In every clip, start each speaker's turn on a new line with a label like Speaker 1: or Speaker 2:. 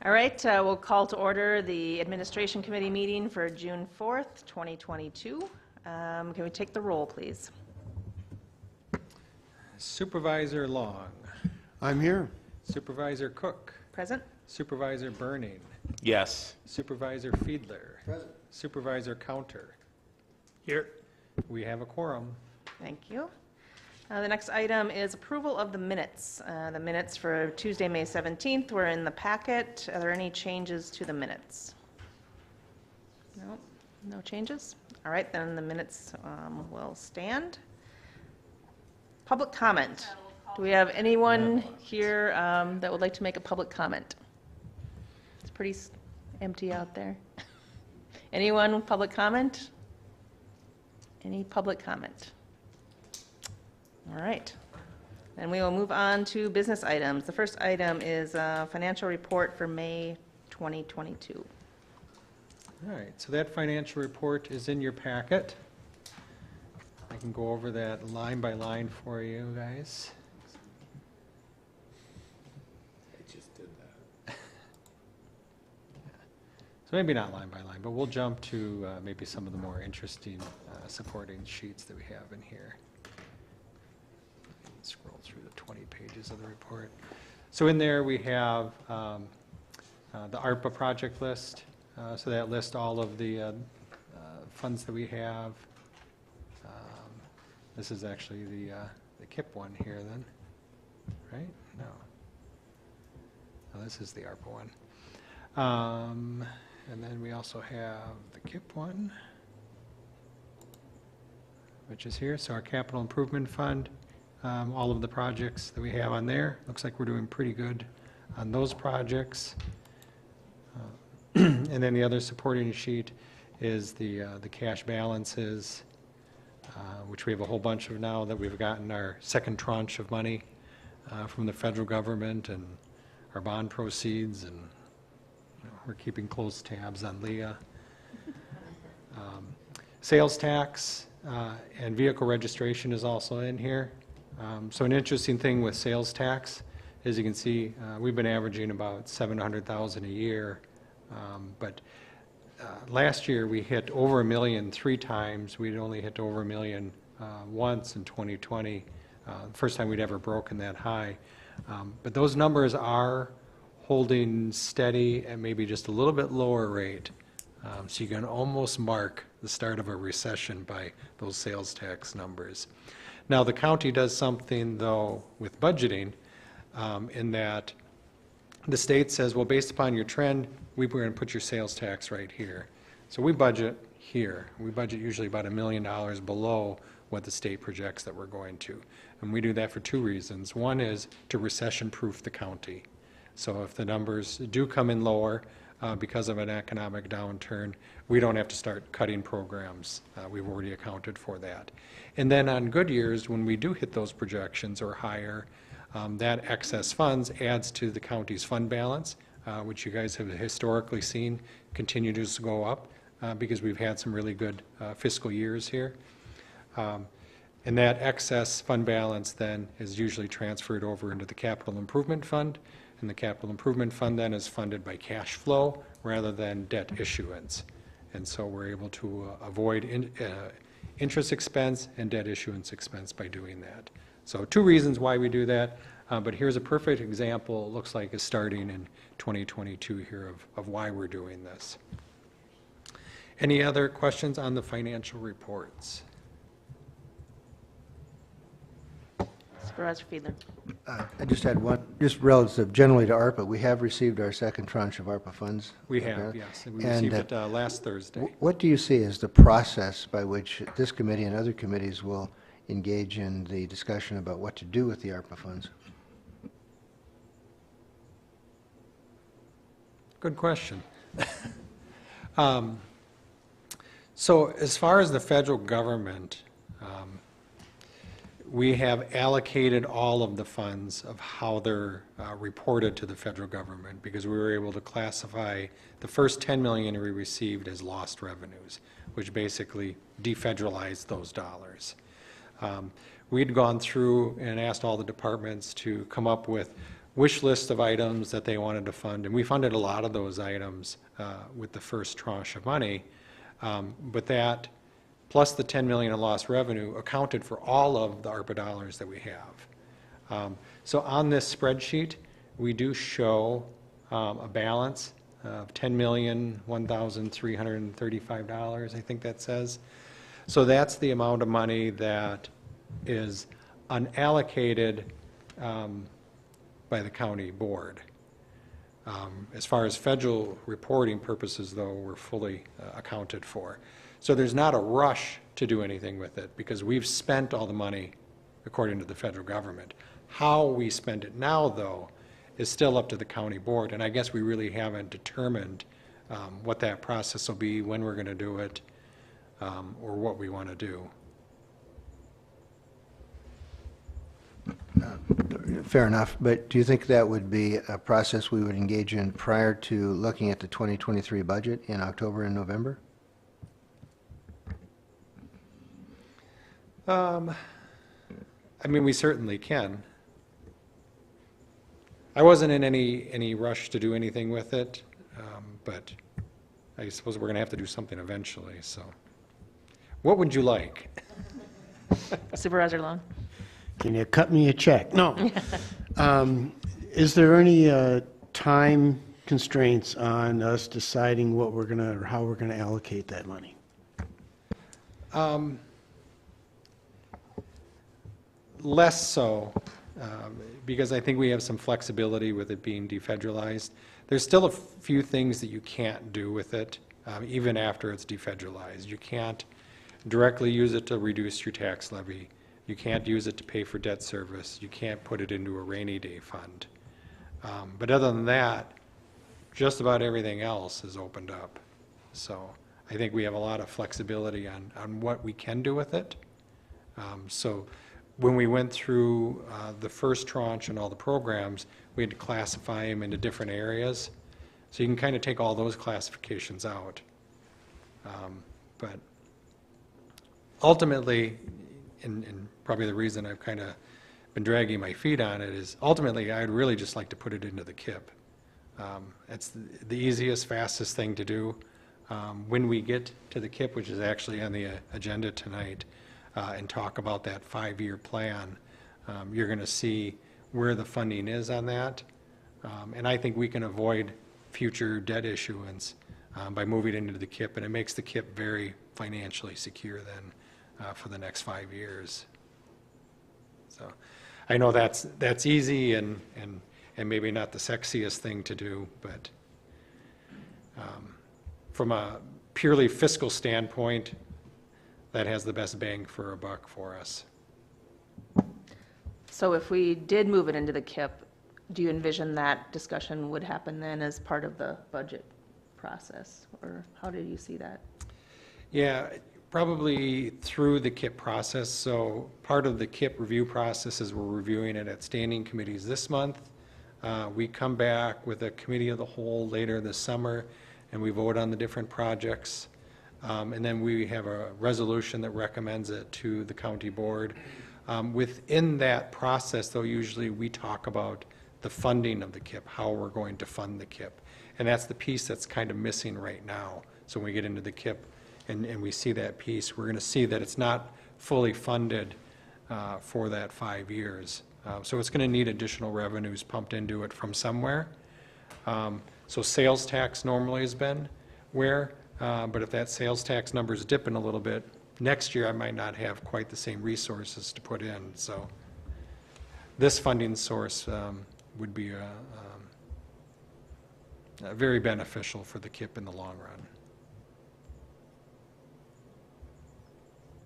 Speaker 1: All right, we'll call to order the Administration Committee meeting for June 4th, 2022. Can we take the roll, please?
Speaker 2: Supervisor Long.
Speaker 3: I'm here.
Speaker 2: Supervisor Cook.
Speaker 1: Present?
Speaker 2: Supervisor Burning.
Speaker 4: Yes.
Speaker 2: Supervisor Fiedler.
Speaker 3: Present.
Speaker 2: Supervisor Counter.
Speaker 4: Here.
Speaker 2: We have a quorum.
Speaker 1: Thank you. The next item is approval of the minutes. The minutes for Tuesday, May 17th were in the packet. Are there any changes to the minutes? No, no changes? All right, then the minutes will stand. Public comment. Do we have anyone here that would like to make a public comment? It's pretty empty out there. Anyone with public comment? Any public comment? All right. Then we will move on to business items. The first item is a financial report for May 2022.
Speaker 2: All right, so that financial report is in your packet. I can go over that line by line for you guys.
Speaker 3: I just did that.
Speaker 2: So maybe not line by line, but we'll jump to maybe some of the more interesting supporting sheets that we have in here. Scroll through the 20 pages of the report. So in there we have the Arpa project list. So that lists all of the funds that we have. This is actually the Kip one here then, right? No. No, this is the Arpa one. And then we also have the Kip one, which is here. So our capital improvement fund. All of the projects that we have on there. Looks like we're doing pretty good on those projects. And then the other supporting sheet is the cash balances, which we have a whole bunch of now that we've gotten our second tranche of money from the federal government and our bond proceeds, and we're keeping close tabs on Leah. Sales tax and vehicle registration is also in here. So an interesting thing with sales tax, as you can see, we've been averaging about $700,000 a year, but last year we hit over $1 million 3 times. We'd only hit over $1 million once in 2020, first time we'd ever broken that high. But those numbers are holding steady at maybe just a little bit lower rate. So you can almost mark the start of a recession by those sales tax numbers. Now, the county does something, though, with budgeting, in that the state says, well, based upon your trend, we're going to put your sales tax right here. So we budget here. We budget usually about $1 million below what the state projects that we're going to. And we do that for 2 reasons. One is to recession-proof the county. So if the numbers do come in lower because of an economic downturn, we don't have to start cutting programs. We've already accounted for that. And then on good years, when we do hit those projections or higher, that excess funds adds to the county's fund balance, which you guys have historically seen continue to go up because we've had some really good fiscal years here. And that excess fund balance then is usually transferred over into the capital improvement fund. And the capital improvement fund then is funded by cash flow rather than debt issuance. And so we're able to avoid interest expense and debt issuance expense by doing that. So 2 reasons why we do that, but here's a perfect example, it looks like is starting in 2022 here of why we're doing this. Any other questions on the financial reports?
Speaker 1: Supervisor Fiedler.
Speaker 3: I just had one, just relative generally to ARPA. We have received our second tranche of ARPA funds.
Speaker 2: We have, yes. We received it last Thursday.
Speaker 3: What do you see as the process by which this committee and other committees will engage in the discussion about what to do with the ARPA funds?
Speaker 2: Good question. So as far as the federal government, we have allocated all of the funds of how they're reported to the federal government because we were able to classify the first $10 million we received as lost revenues, which basically defederalized those dollars. We'd gone through and asked all the departments to come up with wish list of items that they wanted to fund, and we funded a lot of those items with the first tranche of money. But that, plus the 10 million in lost revenue, accounted for all of the ARPA dollars that we have. So on this spreadsheet, we do show a balance of $10,001,335, I think that says. So that's the amount of money that is unallocated by the county board. As far as federal reporting purposes, though, we're fully accounted for. So there's not a rush to do anything with it because we've spent all the money according to the federal government. How we spend it now, though, is still up to the county board, and I guess we really haven't determined what that process will be, when we're going to do it, or what we want to do.
Speaker 3: Fair enough, but do you think that would be a process we would engage in prior to looking at the 2023 budget in October and November?
Speaker 2: I mean, we certainly can. I wasn't in any rush to do anything with it, but I suppose we're going to have to do something eventually, so. What would you like?
Speaker 1: Supervisor Long?
Speaker 5: Can you cut me a check? No. Is there any time constraints on us deciding what we're going to, or how we're going to allocate that money?
Speaker 2: Less so, because I think we have some flexibility with it being defederalized. There's still a few things that you can't do with it, even after it's defederalized. You can't directly use it to reduce your tax levy. You can't use it to pay for debt service. You can't put it into a rainy day fund. But other than that, just about everything else is opened up. So I think we have a lot of flexibility on what we can do with it. So when we went through the first tranche and all the programs, we had to classify them into different areas. So you can kind of take all those classifications out. But ultimately, and probably the reason I've kind of been dragging my feet on it is ultimately I'd really just like to put it into the KIP. It's the easiest, fastest thing to do. When we get to the KIP, which is actually on the agenda tonight, and talk about that 5-year plan, you're going to see where the funding is on that. And I think we can avoid future debt issuance by moving it into the KIP, and it makes the KIP very financially secure then for the next 5 years. So I know that's easy and maybe not the sexiest thing to do, but from a purely fiscal standpoint, that has the best bang for a buck for us.
Speaker 1: So if we did move it into the KIP, do you envision that discussion would happen then as part of the budget process? Or how do you see that?
Speaker 2: Yeah, probably through the KIP process. So part of the KIP review process is we're reviewing it at standing committees this month. We come back with a committee of the whole later this summer, and we vote on the different projects. And then we have a resolution that recommends it to the county board. Within that process, though, usually we talk about the funding of the KIP, how we're going to fund the KIP. And that's the piece that's kind of missing right now. So when we get into the KIP and we see that piece, we're going to see that it's not fully funded for that 5 years. So it's going to need additional revenues pumped into it from somewhere. So sales tax normally has been where, but if that sales tax number is dipping a little bit, next year I might not have quite the same resources to put in. So this funding source would be very beneficial for the KIP in the long run.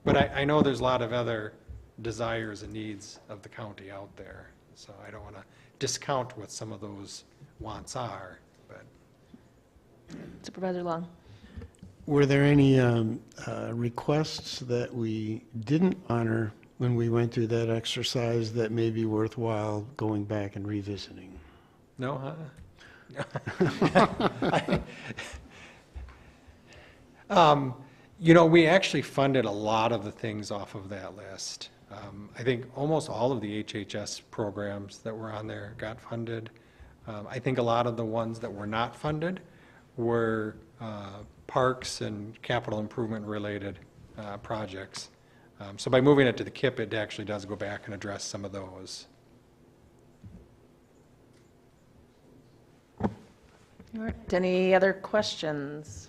Speaker 2: But I know there's a lot of other desires and needs of the county out there, so I don't want to discount what some of those wants are, but.
Speaker 1: Supervisor Long?
Speaker 5: Were there any requests that we didn't honor when we went through that exercise that may be worthwhile going back and revisiting?
Speaker 2: No, you know, we actually funded a lot of the things off of that list. I think almost all of the HHS programs that were on there got funded. I think a lot of the ones that were not funded were parks and capital improvement related projects. So by moving it to the KIP, it actually does go back and address some of those.
Speaker 1: All right. Any other questions?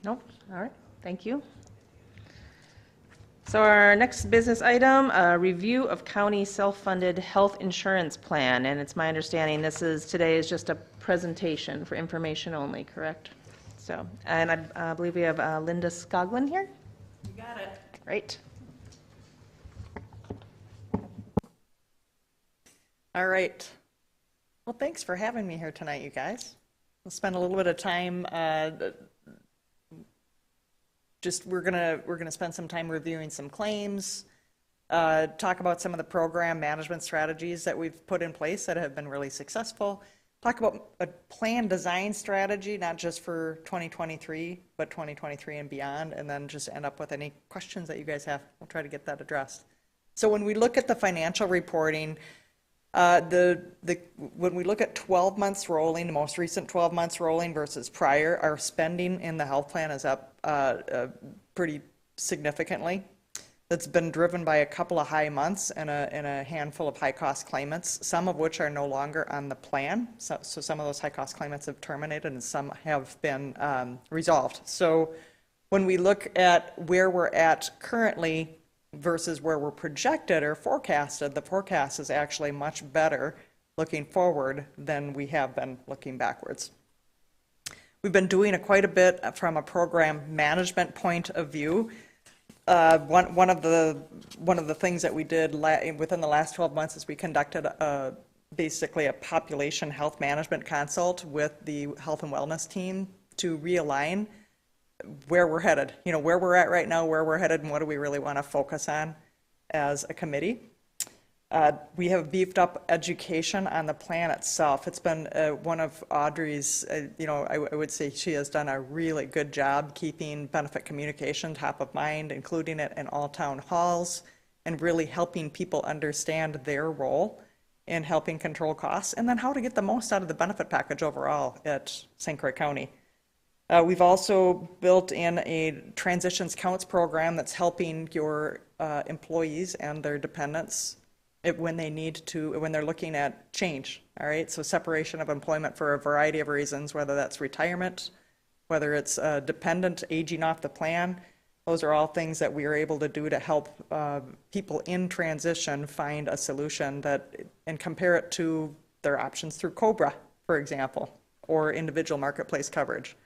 Speaker 1: Nope. All right. Thank you. So our next business item, a review of county self-funded health insurance plan. And it's my understanding today is just a presentation for information only, correct? So, and I believe we have Linda Skoglund here.
Speaker 6: You got it.
Speaker 1: Great.
Speaker 6: All right. Well, thanks for having me here tonight, you guys. We'll spend a little bit of time. We're gonna spend some time reviewing some claims, talk about some of the program management strategies that we've put in place that have been really successful. Talk about a plan design strategy, not just for 2023, but 2023 and beyond, and then just end up with any questions that you guys have. We'll try to get that addressed. So when we look at the financial reporting, when we look at 12 months rolling, the most recent 12 months rolling versus prior, our spending in the health plan is up pretty significantly. That's been driven by a couple of high months and a handful of high-cost claimants, some of which are no longer on the plan. So some of those high-cost claimants have terminated and some have been resolved. So when we look at where we're at currently versus where we're projected or forecasted, the forecast is actually much better looking forward than we have been looking backwards. We've been doing quite a bit from a program management point of view. One of the things that we did within the last 12 months is we conducted basically a population health management consult with the health and wellness team to realign where we're headed, where we're at right now, where we're headed, and what do we really want to focus on as a committee. We have beefed up education on the plan itself. It's been one of Audrey's, I would say she has done a really good job keeping benefit communication top of mind, including it in all town halls, and really helping people understand their role in helping control costs, and then how to get the most out of the benefit package overall at St. Croix County. We've also built in a transitions counts program that's helping your employees and their dependents when they're looking at change, all right? So separation of employment for a variety of reasons, whether that's retirement, whether it's a dependent aging off the plan. Those are all things that we are able to do to help people in transition find a solution and compare it to their options through COBRA, for example, or individual marketplace coverage.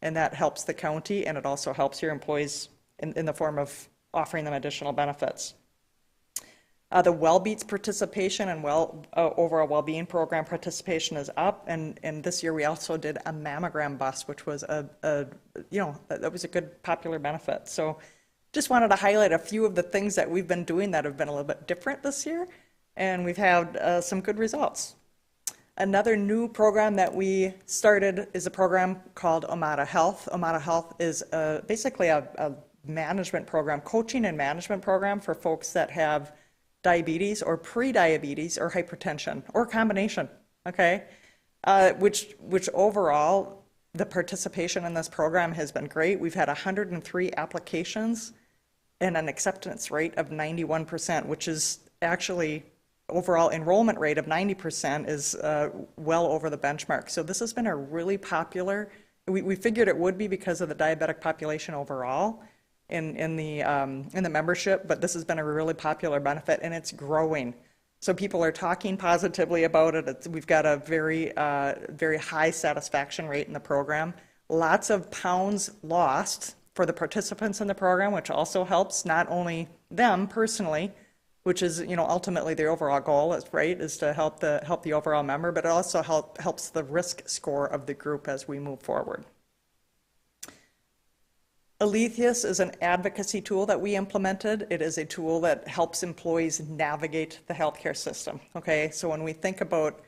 Speaker 6: And that helps the county, and it also helps your employees in the form of offering them additional benefits. The WellBeats participation and overall well-being program participation is up, and this year we also did a mammogram bus, which was that was a good popular benefit. So just wanted to highlight a few of the things that we've been doing that have been a little bit different this year, and we've had some good results. Another new program that we started is a program called Omada Health. Omada Health is basically a management program, coaching and management program for folks that have diabetes or pre-diabetes or hypertension or a combination, okay? Which overall, the participation in this program has been great. We've had 103 applications and an acceptance rate of 91%, which is actually overall enrollment rate of 90% is well over the benchmark. So this has been a really popular, we figured it would be because of the diabetic population overall in the membership, but this has been a really popular benefit and it's growing. So people are talking positively about it. We've got a very high satisfaction rate in the program. Lots of pounds lost for the participants in the program, which also helps not only them personally, which is ultimately the overall goal, is to help the overall member, but it also helps the risk score of the group as we move forward. Aletheus is an advocacy tool that we implemented. It is a tool that helps employees navigate the healthcare system. Okay, so when we think about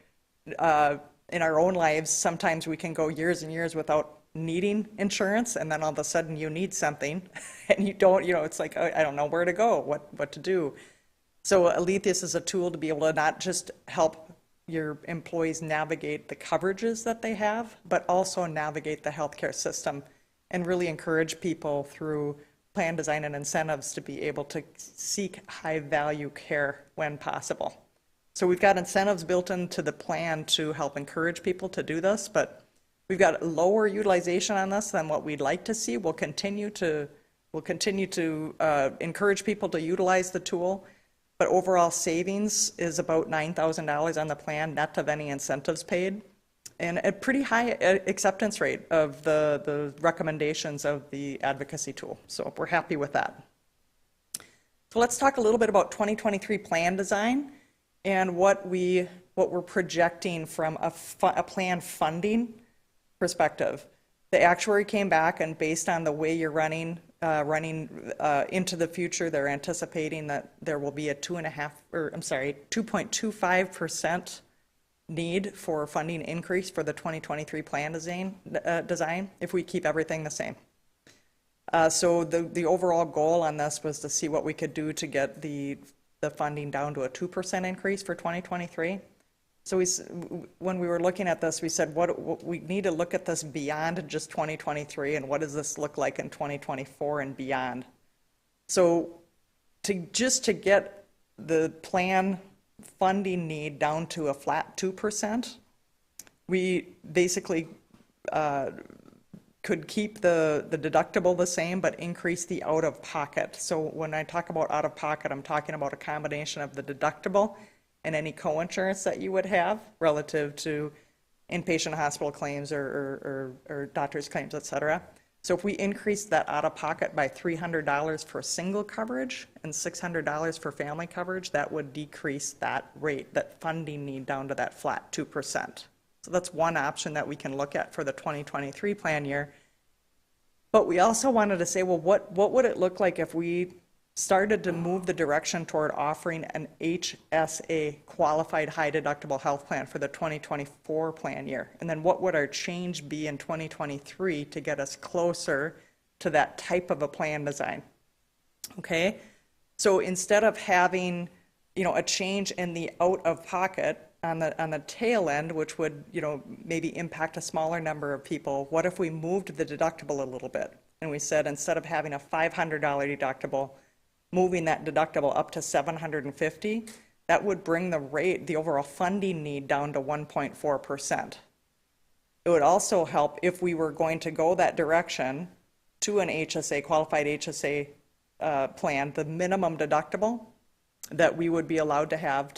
Speaker 6: in our own lives, sometimes we can go years and years without needing insurance, and then all of a sudden you need something, and you don't, it's like, I don't know where to go, what to do. So Alethea is a tool to be able to not just help your employees navigate the coverages that they have, but also navigate the healthcare system and really encourage people through plan design and incentives to be able to seek high-value care when possible. So we've got incentives built into the plan to help encourage people to do this, but we've got lower utilization on this than what we'd like to see. We'll continue to encourage people to utilize the tool, but overall savings is about $9,000 on the plan, net of any incentives paid, and a pretty high acceptance rate of the recommendations of the advocacy tool. So we're happy with that. So let's talk a little bit about 2023 plan design and what we're projecting from a plan funding perspective. The actuary came back, and based on the way you're running into the future, they're anticipating that there will be a 2.25% need for funding increase for the 2023 plan design if we keep everything the same. So the overall goal on this was to see what we could do to get the funding down to a 2% increase for 2023. So when we were looking at this, we said, what we need to look at this beyond just 2023, and what does this look like in 2024 and beyond? So to get the plan funding need down to a flat 2%, we basically could keep the deductible the same, but increase the out-of-pocket. So when I talk about out-of-pocket, I'm talking about a combination of the deductible and any co-insurance that you would have relative to inpatient hospital claims or doctor's claims, et cetera. So if we increase that out-of-pocket by $300 for single coverage and $600 for family coverage, that would decrease that rate, that funding need, down to that flat 2%. So that's one option that we can look at for the 2023 plan year. But we also wanted to say, well, what would it look like if we started to move the direction toward offering an HSA qualified high deductible health plan for the 2024 plan year? And then what would our change be in 2023 to get us closer to that type of a plan design? Okay, so instead of having, a change in the out-of-pocket on the tail end, which would, maybe impact a smaller number of people, what if we moved the deductible a little bit? And we said, instead of having a $500 deductible, moving that deductible up to $750, that would bring the overall funding need down to 1.4%. It would also help if we were going to go that direction to an HSA, qualified HSA plan, the minimum deductible that we would be allowed to have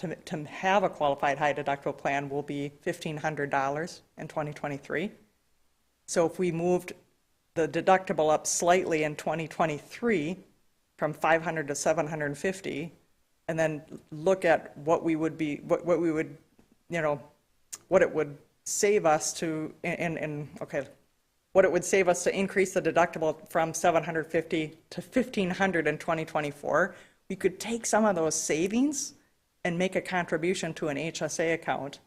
Speaker 6: a qualified high deductible plan will be $1,500 in 2023. So if we moved the deductible up slightly in 2023, from 500 to 750, and then look at what it would save us to, what it would save us to increase the deductible from 750 to 1,500 in 2024. We could take some of those savings and make a contribution to an HSA account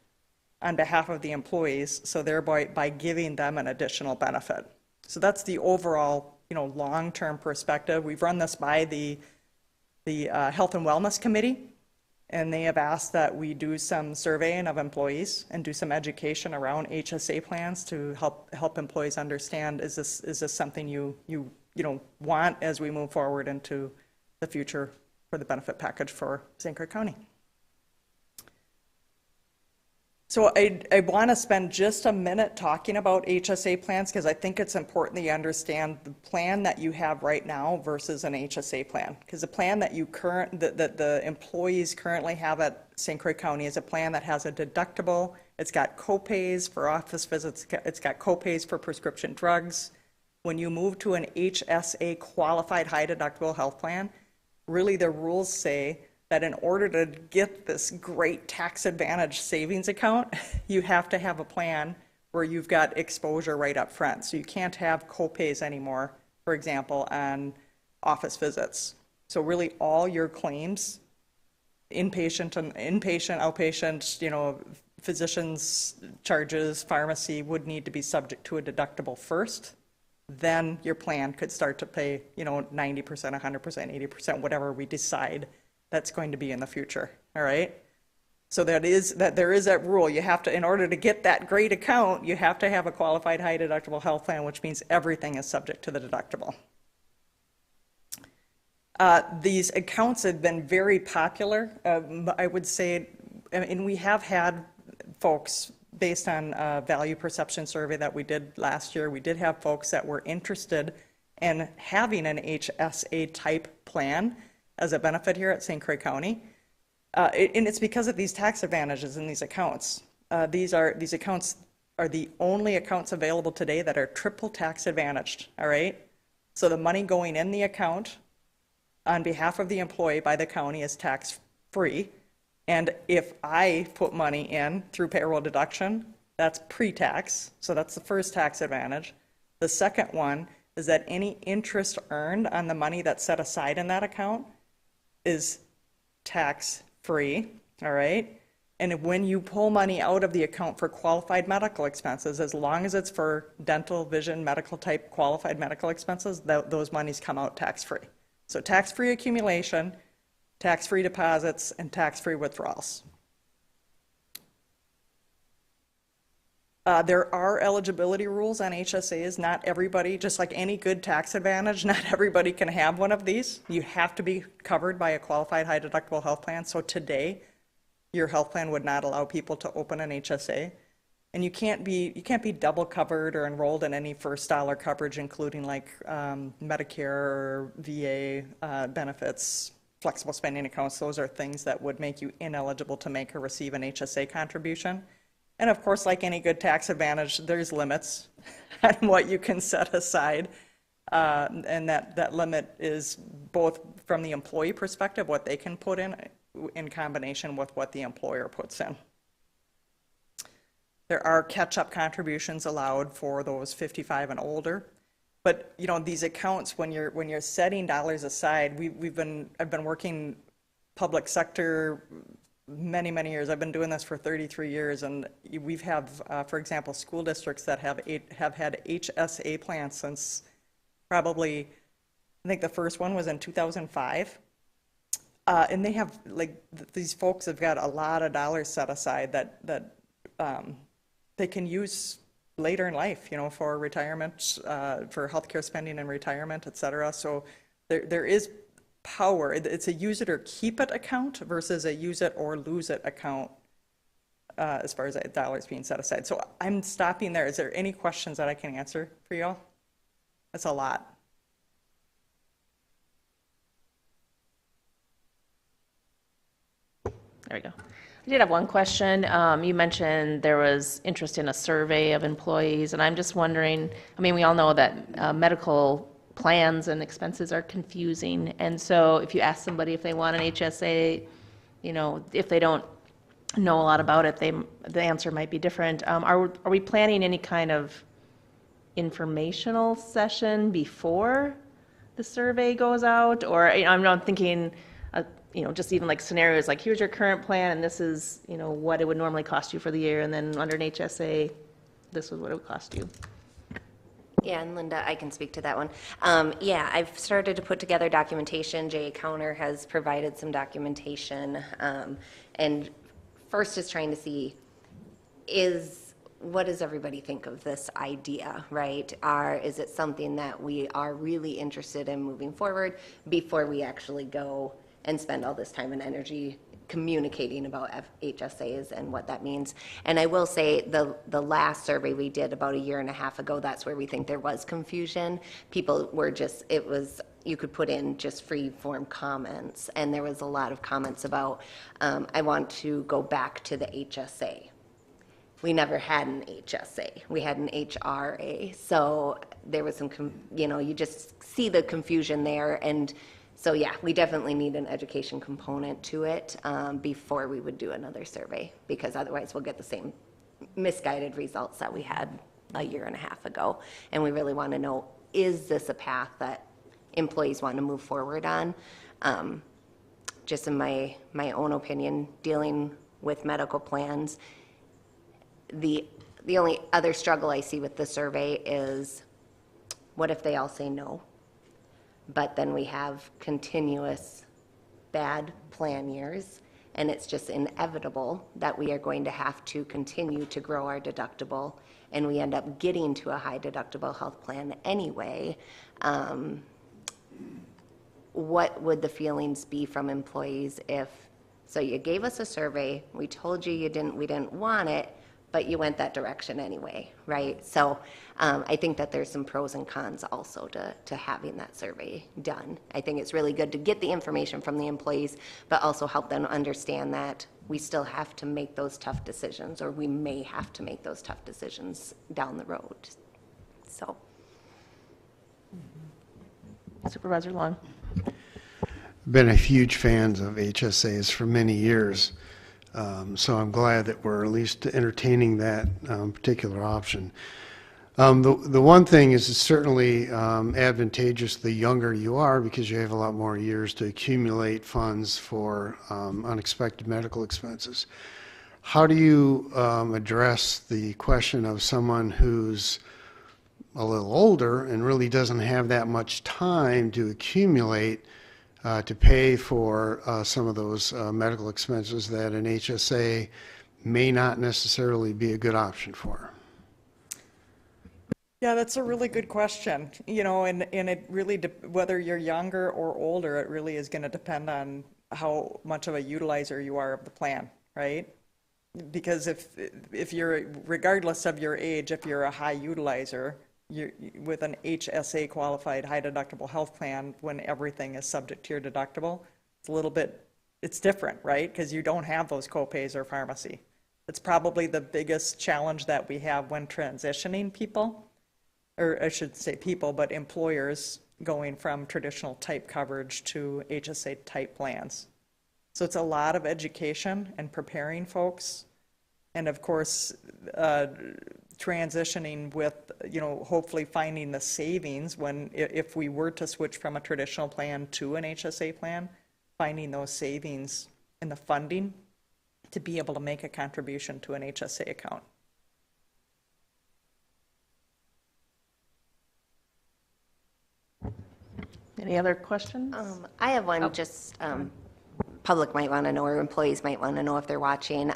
Speaker 6: on behalf of the employees, so thereby by giving them an additional benefit. So that's the overall long-term perspective. We've run this by the Health and Wellness Committee, and they have asked that we do some surveying of employees and do some education around HSA plans to help employees understand, is this something you want as we move forward into the future for the benefit package for St. Croix County. So I want to spend just a minute talking about HSA plans, because I think it's important that you understand the plan that you have right now versus an HSA plan. Because the plan that that the employees currently have at St. Croix County is a plan that has a deductible. It's got co-pays for office visits. It's got co-pays for prescription drugs. When you move to an HSA qualified high deductible health plan, really the rules say that in order to get this great tax advantage savings account, you have to have a plan where you've got exposure right up front. So you can't have co-pays anymore, for example, on office visits. So really all your claims, inpatient, outpatient, physician's charges, pharmacy would need to be subject to a deductible first. Then your plan could start to pay, 90%, 100%, 80%, whatever we decide that's going to be in the future, all right? So there is that rule. You have to, in order to get that great account, you have to have a qualified high deductible health plan, which means everything is subject to the deductible. These accounts have been very popular, I would say, and we have had folks, based on a value perception survey that we did last year, we did have folks that were interested in having an HSA type plan as a benefit here at St. Croix County. And it's because of these tax advantages in these accounts. These accounts are the only accounts available today that are triple tax advantaged, all right? So the money going in the account on behalf of the employee by the county is tax-free. And if I put money in through payroll deduction, that's pre-tax. So that's the first tax advantage. The second one is that any interest earned on the money that's set aside in that account is tax-free, all right? And when you pull money out of the account for qualified medical expenses, as long as it's for dental, vision, medical type qualified medical expenses, those monies come out tax-free. So tax-free accumulation, tax-free deposits, and tax-free withdrawals. There are eligibility rules on HSAs. Not everybody, just like any good tax advantage, not everybody can have one of these. You have to be covered by a qualified high deductible health plan. So today, your health plan would not allow people to open an HSA. And you can't be double covered or enrolled in any first dollar coverage, including like Medicare or VA benefits, flexible spending accounts. Those are things that would make you ineligible to make or receive an HSA contribution. And of course, like any good tax advantage, there's limits on what you can set aside. And that limit is both from the employee perspective, what they can put in combination with what the employer puts in. There are catch-up contributions allowed for those 55 and older. But these accounts, when you're setting dollars aside, I've been working public sector many years. I've been doing this for 33 years, and we've for example, school districts that have had HSA plans since probably, I think the first one was in 2005. And they have, these folks have got a lot of dollars set aside that they can use later in life, for retirement, for healthcare spending and retirement, et cetera. So there is power. It's a use it or keep it account versus a use it or lose it account as far as dollars being set aside. So I'm stopping there. Is there any questions that I can answer for y'all? That's a lot.
Speaker 1: There we go. I did have one question. You mentioned there was interest in a survey of employees, and I'm just wondering, we all know that medical plans and expenses are confusing, and so if you ask somebody if they want an HSA, if they don't know a lot about it, the answer might be different. Are we planning any kind of informational session before the survey goes out? Or I'm not thinking just even like scenarios like, here's your current plan and this is, what it would normally cost you for the year, and then under an HSA, this is what it would cost you.
Speaker 7: Yeah, and Linda, I can speak to that one. Yeah, I've started to put together documentation. Jay Counter has provided some documentation. And first is trying to see what does everybody think of this idea, right? Is it something that we are really interested in moving forward before we actually go and spend all this time and energy communicating about HSAs and what that means? And I will say the last survey we did about 1.5 years ago, that's where we think there was confusion. People were you could put in just free form comments, and there was a lot of comments about, I want to go back to the HSA. We never had an HSA. We had an HRA. So there was some, you just see the confusion there. And so, yeah, we definitely need an education component to it before we would do another survey, because otherwise we'll get the same misguided results that we had 1.5 years ago. And we really want to know, is this a path that employees want to move forward on? Just in my own opinion, dealing with medical plans, the only other struggle I see with the survey is, what if they all say no? But then we have continuous bad plan years, and it's just inevitable that we are going to have to continue to grow our deductible, and we end up getting to a high deductible health plan anyway. What would the feelings be from employees if, so you gave us a survey, we told you we didn't want it, but you went that direction anyway, right? So I think that there's some pros and cons also to having that survey done. I think it's really good to get the information from the employees, but also help them understand that we still have to make those tough decisions, or we may have to make those tough decisions down the road. So.
Speaker 1: Supervisor Long.
Speaker 5: Been a huge fan of HSAs for many years. So I'm glad that we're at least entertaining that particular option. The one thing is it's certainly advantageous the younger you are, because you have a lot more years to accumulate funds for unexpected medical expenses. How do you address the question of someone who's a little older and really doesn't have that much time to accumulate to pay for some of those medical expenses that an HSA may not necessarily be a good option for?
Speaker 6: Yeah, that's a really good question. And it really, whether you're younger or older, it really is going to depend on how much of a utilizer you are of the plan, right? Because if you're, regardless of your age, if you're a high utilizer, with an HSA qualified high deductible health plan, when everything is subject to your deductible, it's different, right? Because you don't have those copays or pharmacy. It's probably the biggest challenge that we have when transitioning people, or I should say people, but employers going from traditional type coverage to HSA type plans. So it's a lot of education and preparing folks. And of course, transitioning with, hopefully finding the savings if we were to switch from a traditional plan to an HSA plan, finding those savings in the funding to be able to make a contribution to an HSA account.
Speaker 1: Any other questions?
Speaker 7: I have one, just public might want to know, or employees might want to know if they're watching.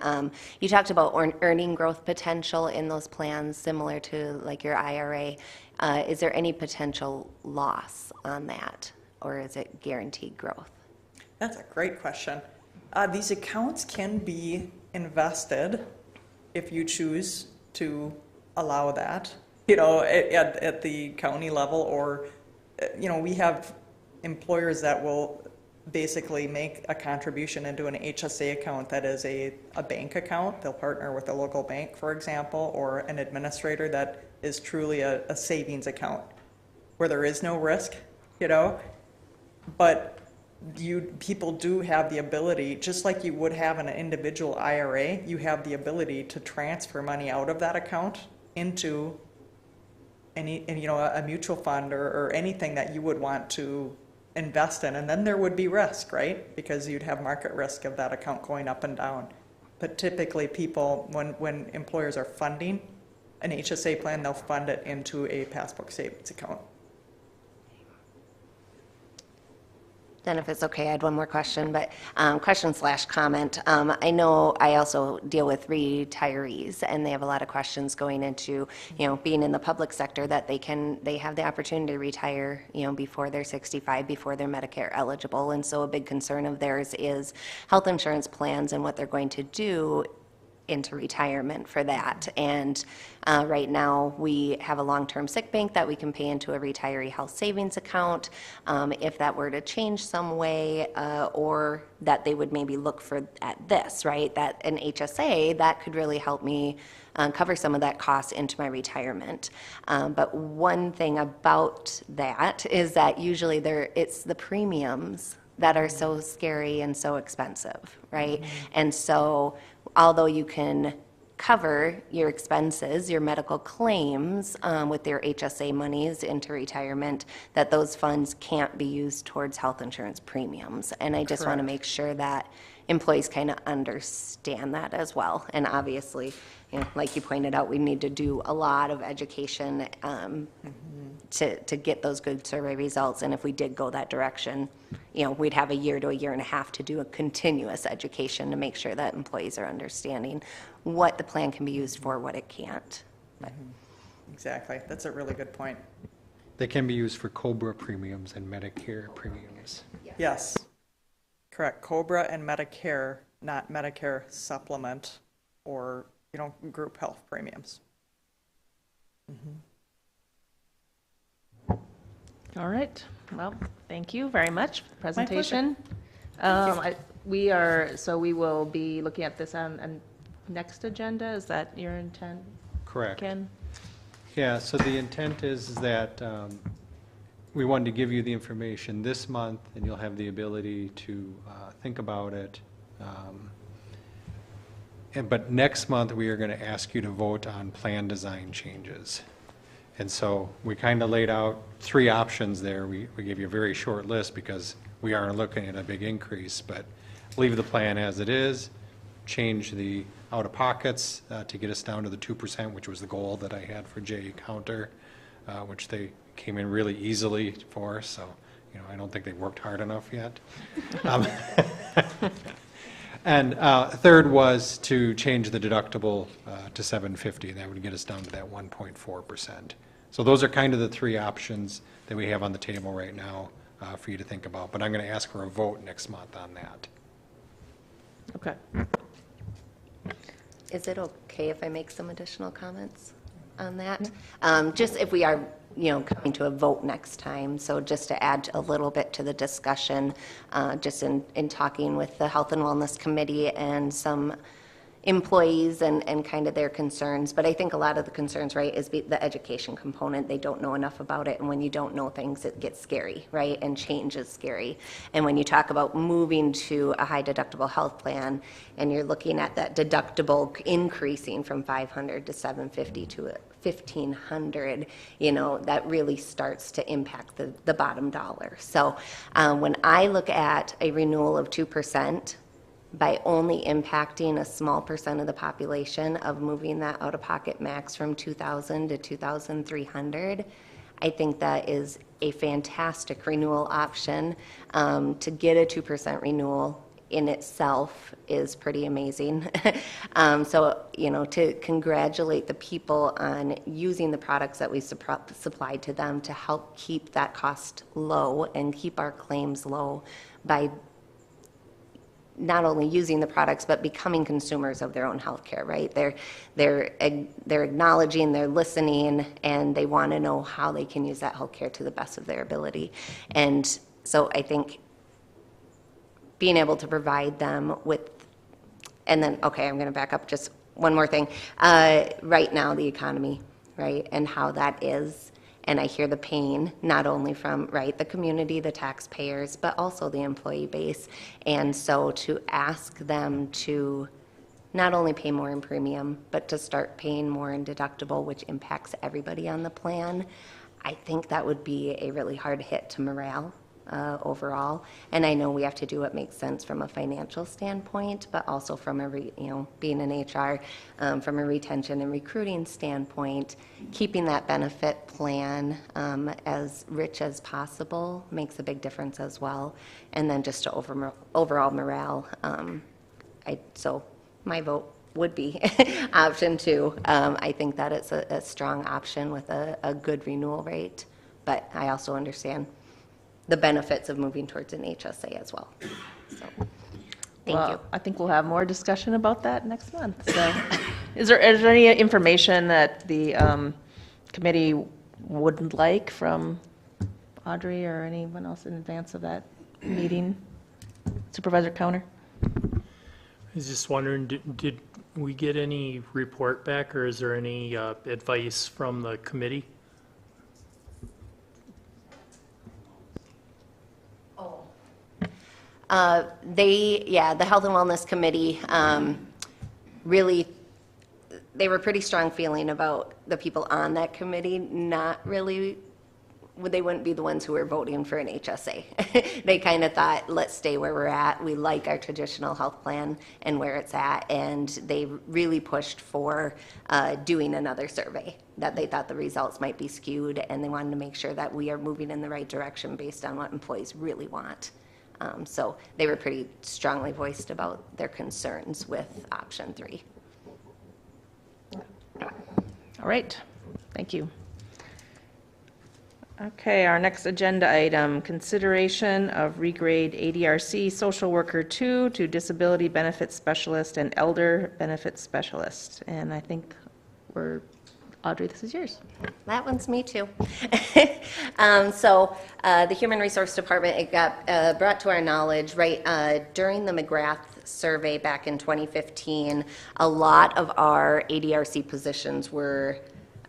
Speaker 7: You talked about earning growth potential in those plans, similar to like your IRA. Is there any potential loss on that, or is it guaranteed growth?
Speaker 6: That's a great question. These accounts can be invested if you choose to allow that, at the county level, or, we have employers that will basically make a contribution into an HSA account that is a bank account. They'll partner with a local bank, for example, or an administrator that is truly a savings account where there is no risk, but people do have the ability, just like you would have an individual IRA, you have the ability to transfer money out of that account into a mutual fund or anything that you would want to invest in, and then there would be risk, right? Because you'd have market risk of that account going up and down. But typically people, when employers are funding an HSA plan, they'll fund it into a passbook savings account.
Speaker 7: Then if it's okay, I had one more question, but question/comment. I know I also deal with retirees, and they have a lot of questions going into, being in the public sector, that they have the opportunity to retire, before they're 65, before they're Medicare eligible. And so a big concern of theirs is health insurance plans and what they're going to do into retirement for that. And right now we have a long-term sick bank that we can pay into a retiree health savings account. If that were to change some way, or that they would maybe look at this, right? That an HSA, that could really help me cover some of that cost into my retirement. But one thing about that is that usually it's the premiums that are so scary and so expensive, right? And so although you can cover your expenses, your medical claims with your HSA monies into retirement, that those funds can't be used towards health insurance premiums. And I just want to make sure that employees kind of understand that as well. And obviously, like you pointed out, we need to do a lot of education to get those good survey results. And if we did go that direction, we'd have a year to a year and a half to do a continuous education to make sure that employees are understanding what the plan can be used for, what it can't. But
Speaker 6: Exactly. That's a really good point.
Speaker 2: They can be used for COBRA premiums and Medicare premiums.
Speaker 6: Yes. Correct. COBRA and Medicare, not Medicare supplement or, group health premiums.
Speaker 1: All right, well, thank you very much for the
Speaker 6: pleasure.
Speaker 1: presentation. We will be looking at this on next agenda, is that your intent,
Speaker 2: Correct.
Speaker 1: Ken?
Speaker 2: Yeah, so the intent is that we wanted to give you the information this month, and you'll have the ability to think about it. But next month, we are going to ask you to vote on plan design changes. And so we kind of laid out 3 options there. We gave you a very short list because we aren't looking at a big increase, but leave the plan as it is, change the out-of-pockets to get us down to the 2%, which was the goal that I had for J Counter, which they came in really easily for, so, I don't think they worked hard enough yet. And third was to change the deductible to $750. That would get us down to that 1.4%. So those are kind of the 3 options that we have on the table right now for you to think about. But I'm going to ask for a vote next month on that.
Speaker 1: Okay.
Speaker 7: is it okay if I make some additional comments on that? Just if we are, coming to a vote next time, so just to add a little bit to the discussion, just in talking with the Health and Wellness Committee and some employees and kind of their concerns. But I think a lot of the concerns, right, is the education component. They don't know enough about it, and when you don't know things, it gets scary, right, and change is scary. And when you talk about moving to a high deductible health plan, and you're looking at that deductible increasing from $500 to $750 to $1,500, that really starts to impact the bottom dollar. So when I look at a renewal of 2%, by only impacting a small percent of the population of moving that out-of-pocket max from $2,000 to $2,300, I think that is a fantastic renewal option. To get a 2% renewal in itself is pretty amazing. So, to congratulate the people on using the products that we supplied to them to help keep that cost low and keep our claims low by not only using the products, but becoming consumers of their own healthcare, right? They're acknowledging, they're listening, and they want to know how they can use that healthcare to the best of their ability. And so I think being able to provide them with, and then, okay, I'm going to back up just one more thing. Right now, the economy, right, and how that is. And I hear the pain, not only from, right, the community, the taxpayers, but also the employee base. And so to ask them to not only pay more in premium, but to start paying more in deductible, which impacts everybody on the plan, I think that would be a really hard hit to morale overall. And I know we have to do what makes sense from a financial standpoint, but also from a, being in HR, from a retention and recruiting standpoint, keeping that benefit plan as rich as possible makes a big difference as well. And then just to overall morale, so my vote would be option 2. I think that it's a strong option with a good renewal rate, but I also understand the benefits of moving towards an HSA as well. So, thank you.
Speaker 1: I think we'll have more discussion about that next month. So, is there any information that the committee would like from Audrey or anyone else in advance of that meeting? Supervisor Counter?
Speaker 4: I was just wondering, did we get any report back, or is there any advice from the committee?
Speaker 7: The Health and Wellness Committee really, they were pretty strong feeling about the people on that committee not really they wouldn't be the ones who were voting for an HSA. They kind of thought, let's stay where we're at. We like our traditional health plan and where it's at, and they really pushed for doing another survey, that they thought the results might be skewed, and they wanted to make sure that we are moving in the right direction based on what employees really want. So they were pretty strongly voiced about their concerns with option 3.
Speaker 1: All right, thank you. Okay, our next agenda item, consideration of regrade ADRC Social Worker 2 to Disability Benefit Specialist and Elder Benefit Specialist. And I think Audrey, this is yours.
Speaker 7: That one's me too. The Human Resource Department, it got brought to our knowledge during the Mcgrath survey back in 2015. A lot of our ADRC positions were,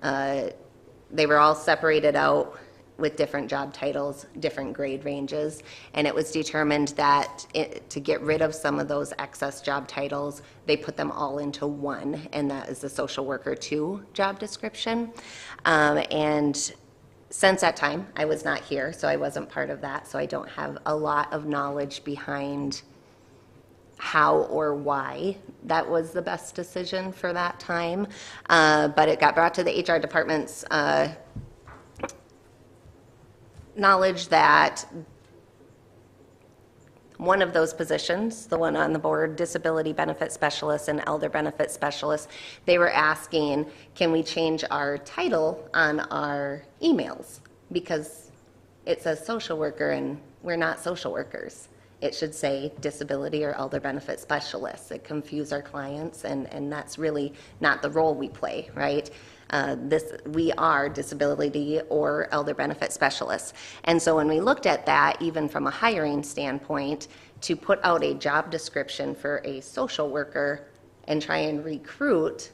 Speaker 7: they were all separated out with different job titles, different grade ranges, and it was determined that to get rid of some of those excess job titles, they put them all into one, and that is the Social Worker 2 job description. And since that time, I was not here, so I wasn't part of that, so I don't have a lot of knowledge behind how or why that was the best decision for that time. But it got brought to the HR department's knowledge that one of those positions, the one on the board, Disability Benefit Specialist and Elder Benefit Specialist, they were asking, can we change our title on our emails? Because it says social worker and we're not social workers. It should say disability or elder benefit specialist. It confused our clients, and that's really not the role we play, right? We are disability or elder benefit specialists. And so when we looked at that, even from a hiring standpoint, to put out a job description for a social worker and try and recruit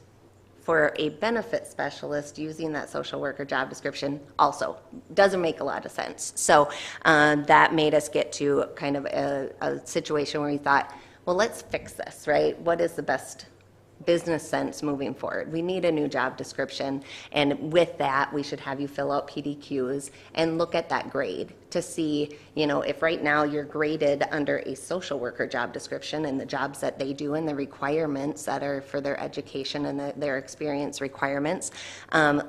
Speaker 7: for a benefit specialist using that social worker job description also doesn't make a lot of sense. So that made us get to kind of a situation where we thought, well, let's fix this, right? What is the best business sense moving forward? We need a new job description, and with that, we should have you fill out PDQs and look at that grade to see, if right now you're graded under a social worker job description and the jobs that they do and the requirements that are for their education and their experience requirements,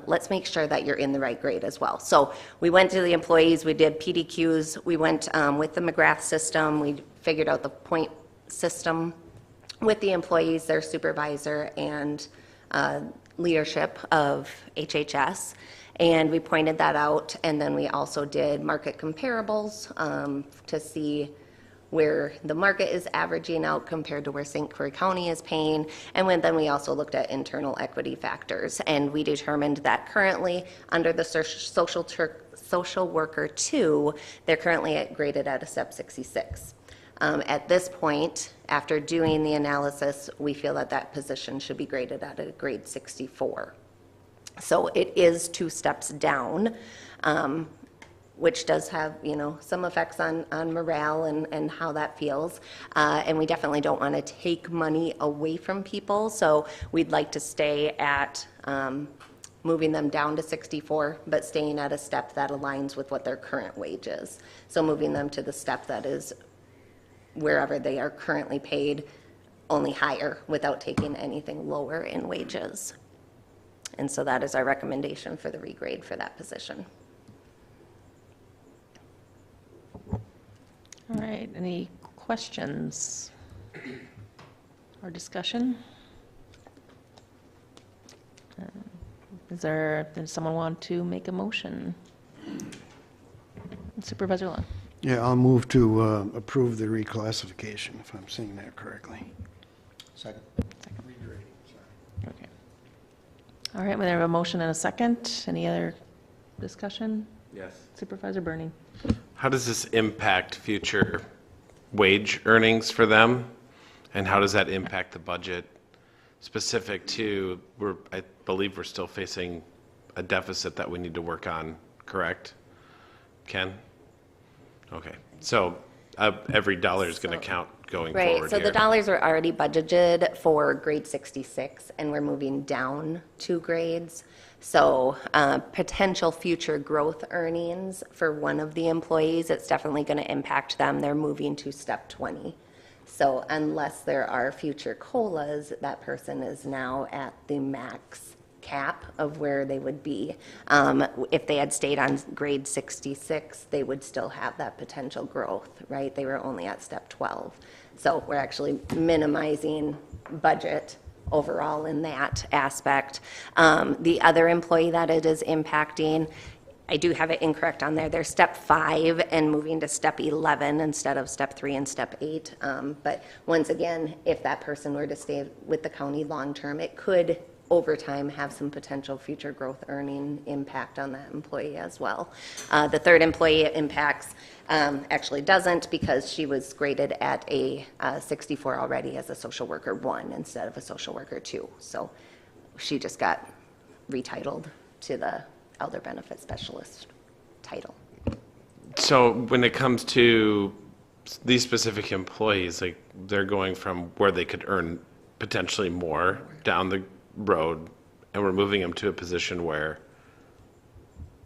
Speaker 7: let's make sure that you're in the right grade as well. So we went to the employees, we did PDQs, we went with the Mcgrath system, we figured out the point system with the employees, their supervisor, and leadership of HHS. And we pointed that out, and then we also did market comparables to see where the market is averaging out compared to where St. Croix County is paying. And then we also looked at internal equity factors. And we determined that currently, under the Social Worker 2, they're currently graded at a step 66. At this point, after doing the analysis, we feel that that position should be graded at a grade 64. So it is 2 steps down, which does have, some effects on morale and how that feels. And we definitely don't want to take money away from people. So we'd like to stay at moving them down to 64, but staying at a step that aligns with what their current wage is. So moving them to the step that is wherever they are currently paid, only higher without taking anything lower in wages. And so that is our recommendation for the regrade for that position.
Speaker 1: All right, any questions or discussion? Does someone want to make a motion? Supervisor Long.
Speaker 5: Yeah, I'll move to approve the reclassification, if I'm saying that correctly.
Speaker 3: Second.
Speaker 1: Okay. All right, we have a motion and a second. Any other discussion?
Speaker 8: Yes.
Speaker 1: Supervisor Burning.
Speaker 8: How does this impact future wage earnings for them? And how does that impact the budget specific to, I believe we're still facing a deficit that we need to work on, correct? Ken? Okay, so every dollar is going to count going
Speaker 7: Right,
Speaker 8: forward
Speaker 7: so the
Speaker 8: here.
Speaker 7: dollars were already budgeted for grade 66, and we're moving down 2 grades. So potential future growth earnings for one of the employees, it's definitely going to impact them. They're moving to step 20. So unless there are future COLAs, that person is now at the max cap of where they would be. If they had stayed on grade 66, they would still have that potential growth, right? They were only at step 12. So we're actually minimizing budget overall in that aspect. The other employee that it is impacting, I do have it incorrect on there. They're step 5 and moving to step 11 instead of step 3 and step 8. But once again, if that person were to stay with the county long-term, it could over time have some potential future growth earning impact on that employee as well. The third employee it impacts actually doesn't, because she was graded at a 64 already as a social worker 1 instead of a social worker 2. So she just got retitled to the elder benefit specialist title.
Speaker 8: So when it comes to these specific employees, like they're going from where they could earn potentially more down the road, and we're moving them to a position where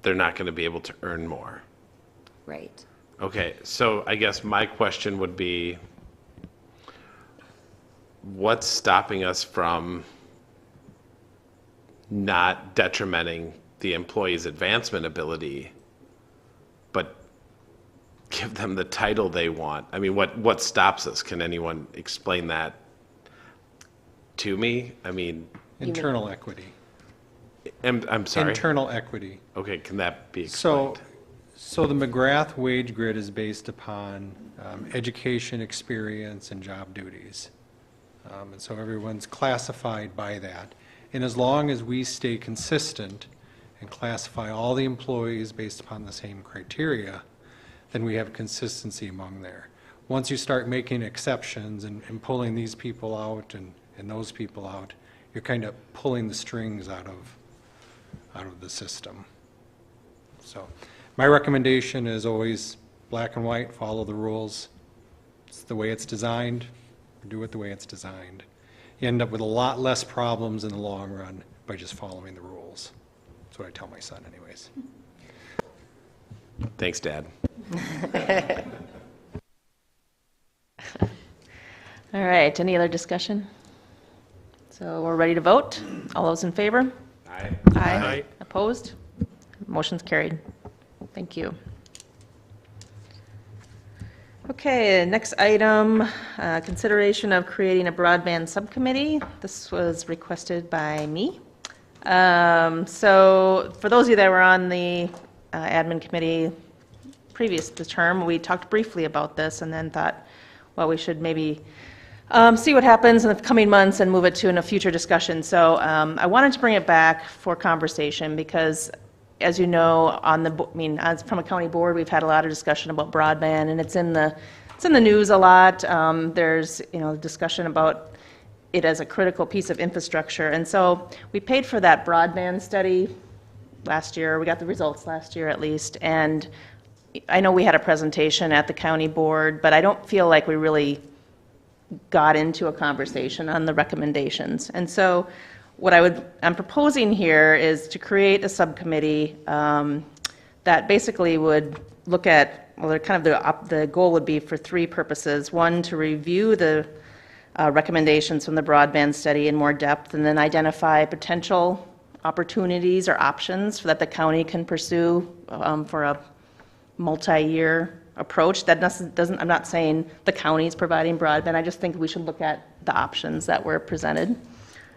Speaker 8: they're not going to be able to earn more.
Speaker 7: Right.
Speaker 8: Okay, so I guess my question would be, what's stopping us from not detrimenting the employee's advancement ability, but give them the title they want? I mean, what stops us? Can anyone explain that to me? I mean,
Speaker 2: Internal equity.
Speaker 8: I'm sorry.
Speaker 2: Internal equity.
Speaker 8: Okay, can that be explained?
Speaker 2: So the Mcgrath wage grid is based upon education, experience, and job duties. And so everyone's classified by that. And as long as we stay consistent and classify all the employees based upon the same criteria, then we have consistency among there. Once you start making exceptions and pulling these people out and those people out, you're kind of pulling the strings out of the system. So my recommendation is always black and white, follow the rules. It's the way it's designed, do it the way it's designed. You end up with a lot less problems in the long run by just following the rules. That's what I tell my son anyways.
Speaker 8: Thanks, Dad.
Speaker 1: All right, any other discussion? So we're ready to vote. All those in favor?
Speaker 8: Aye.
Speaker 4: Aye.
Speaker 1: Opposed? Motion's carried. Thank you. Okay, next item, consideration of creating a broadband subcommittee. This was requested by me. So for those of you that were on the admin committee previous to the term, we talked briefly about this and then thought, well, we should maybe see what happens in the coming months and move it to in a future discussion. So I wanted to bring it back for conversation because, as you know, as from a county board, we've had a lot of discussion about broadband, and it's in the news a lot. There's discussion about it as a critical piece of infrastructure, and so we paid for that broadband study last year. We got the results last year at least, and I know we had a presentation at the county board, but I don't feel like we really got into a conversation on the recommendations. And so what I'm proposing here is to create a subcommittee that basically would look at, well, the goal would be for 3 purposes. 1, to review the recommendations from the broadband study in more depth, and then identify potential opportunities or options that the county can pursue for a multi-year approach. That doesn't, I'm not saying the county is providing broadband, I just think we should look at the options that were presented.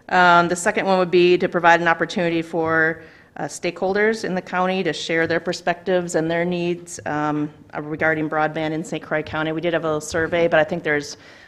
Speaker 1: The second one would be to provide an opportunity for stakeholders in the county to share their perspectives and their needs regarding broadband in St. Croix County. We did have a survey, but I think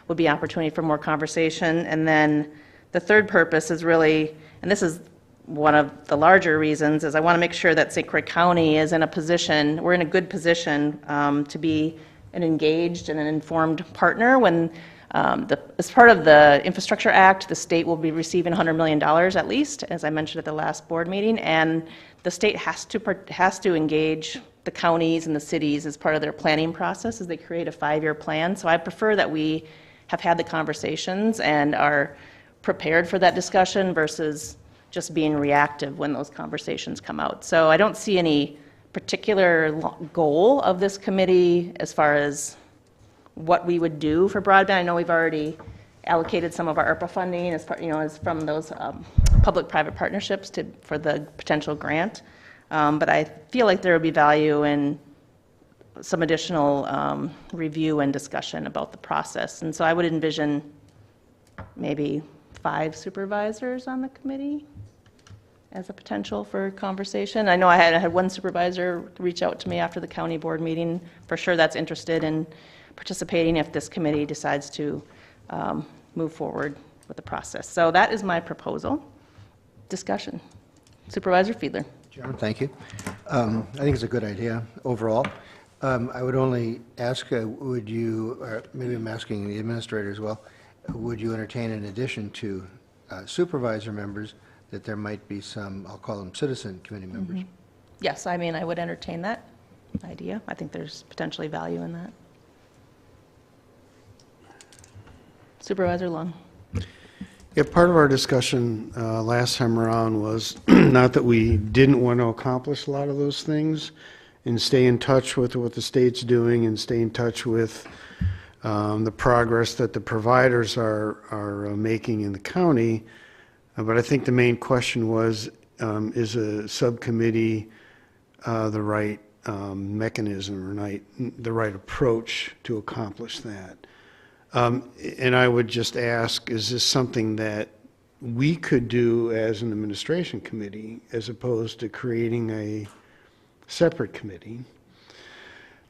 Speaker 1: would be opportunity for more conversation. And then the third purpose is really, and this is one of the larger reasons, is I want to make sure that St. Croix County is in a position, we're in a good position to be an engaged and an informed partner when as part of the Infrastructure Act, the state will be receiving $100 million at least, as I mentioned at the last board meeting, and the state has to engage the counties and the cities as part of their planning process as they create a 5-year plan. So I prefer that we have had the conversations and are prepared for that discussion versus just being reactive when those conversations come out. So I don't see any particular goal of this committee as far as what we would do for broadband. I know we've already allocated some of our ARPA funding as part, as from those public-private partnerships for the potential grant. But I feel like there would be value in some additional review and discussion about the process. And so I would envision maybe 5 supervisors on the committee as a potential for conversation. I know I had one supervisor reach out to me after the county board meeting. For sure that's interested in participating if this committee decides to move forward with the process. So that is my proposal. Discussion. Supervisor Fiedler.
Speaker 3: Chairman, thank you. I think it's a good idea overall. I would only ask, would you, or maybe I'm asking the administrator as well, would you entertain in addition to supervisor members that there might be some, I'll call them citizen committee members?
Speaker 1: Yes, I mean, I would entertain that idea. I think there's potentially value in that. Supervisor Long.
Speaker 5: Yeah, part of our discussion last time around was not that we didn't want to accomplish a lot of those things and stay in touch with what the state's doing and stay in touch with the progress that the providers are making in the county. But I think the main question was, is a subcommittee the right mechanism or the right approach to accomplish that? And I would just ask, is this something that we could do as an administration committee as opposed to creating a separate committee?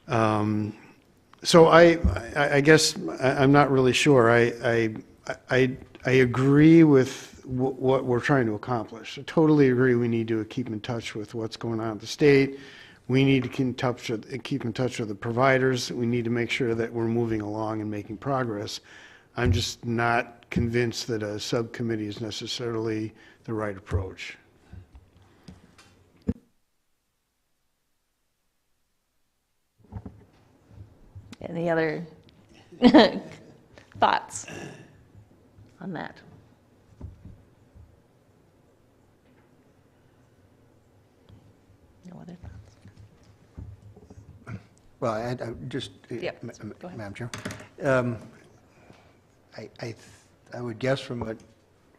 Speaker 5: So I guess I'm not really sure. I agree with what we're trying to accomplish. I totally agree we need to keep in touch with what's going on at the state. We need to keep in touch with the providers. We need to make sure that we're moving along and making progress. I'm just not convinced that a subcommittee is necessarily the right approach.
Speaker 1: Any other thoughts on that? No other thoughts?
Speaker 3: Well, I just,
Speaker 1: Yeah, go ahead.
Speaker 3: Madam Chair, I would guess from what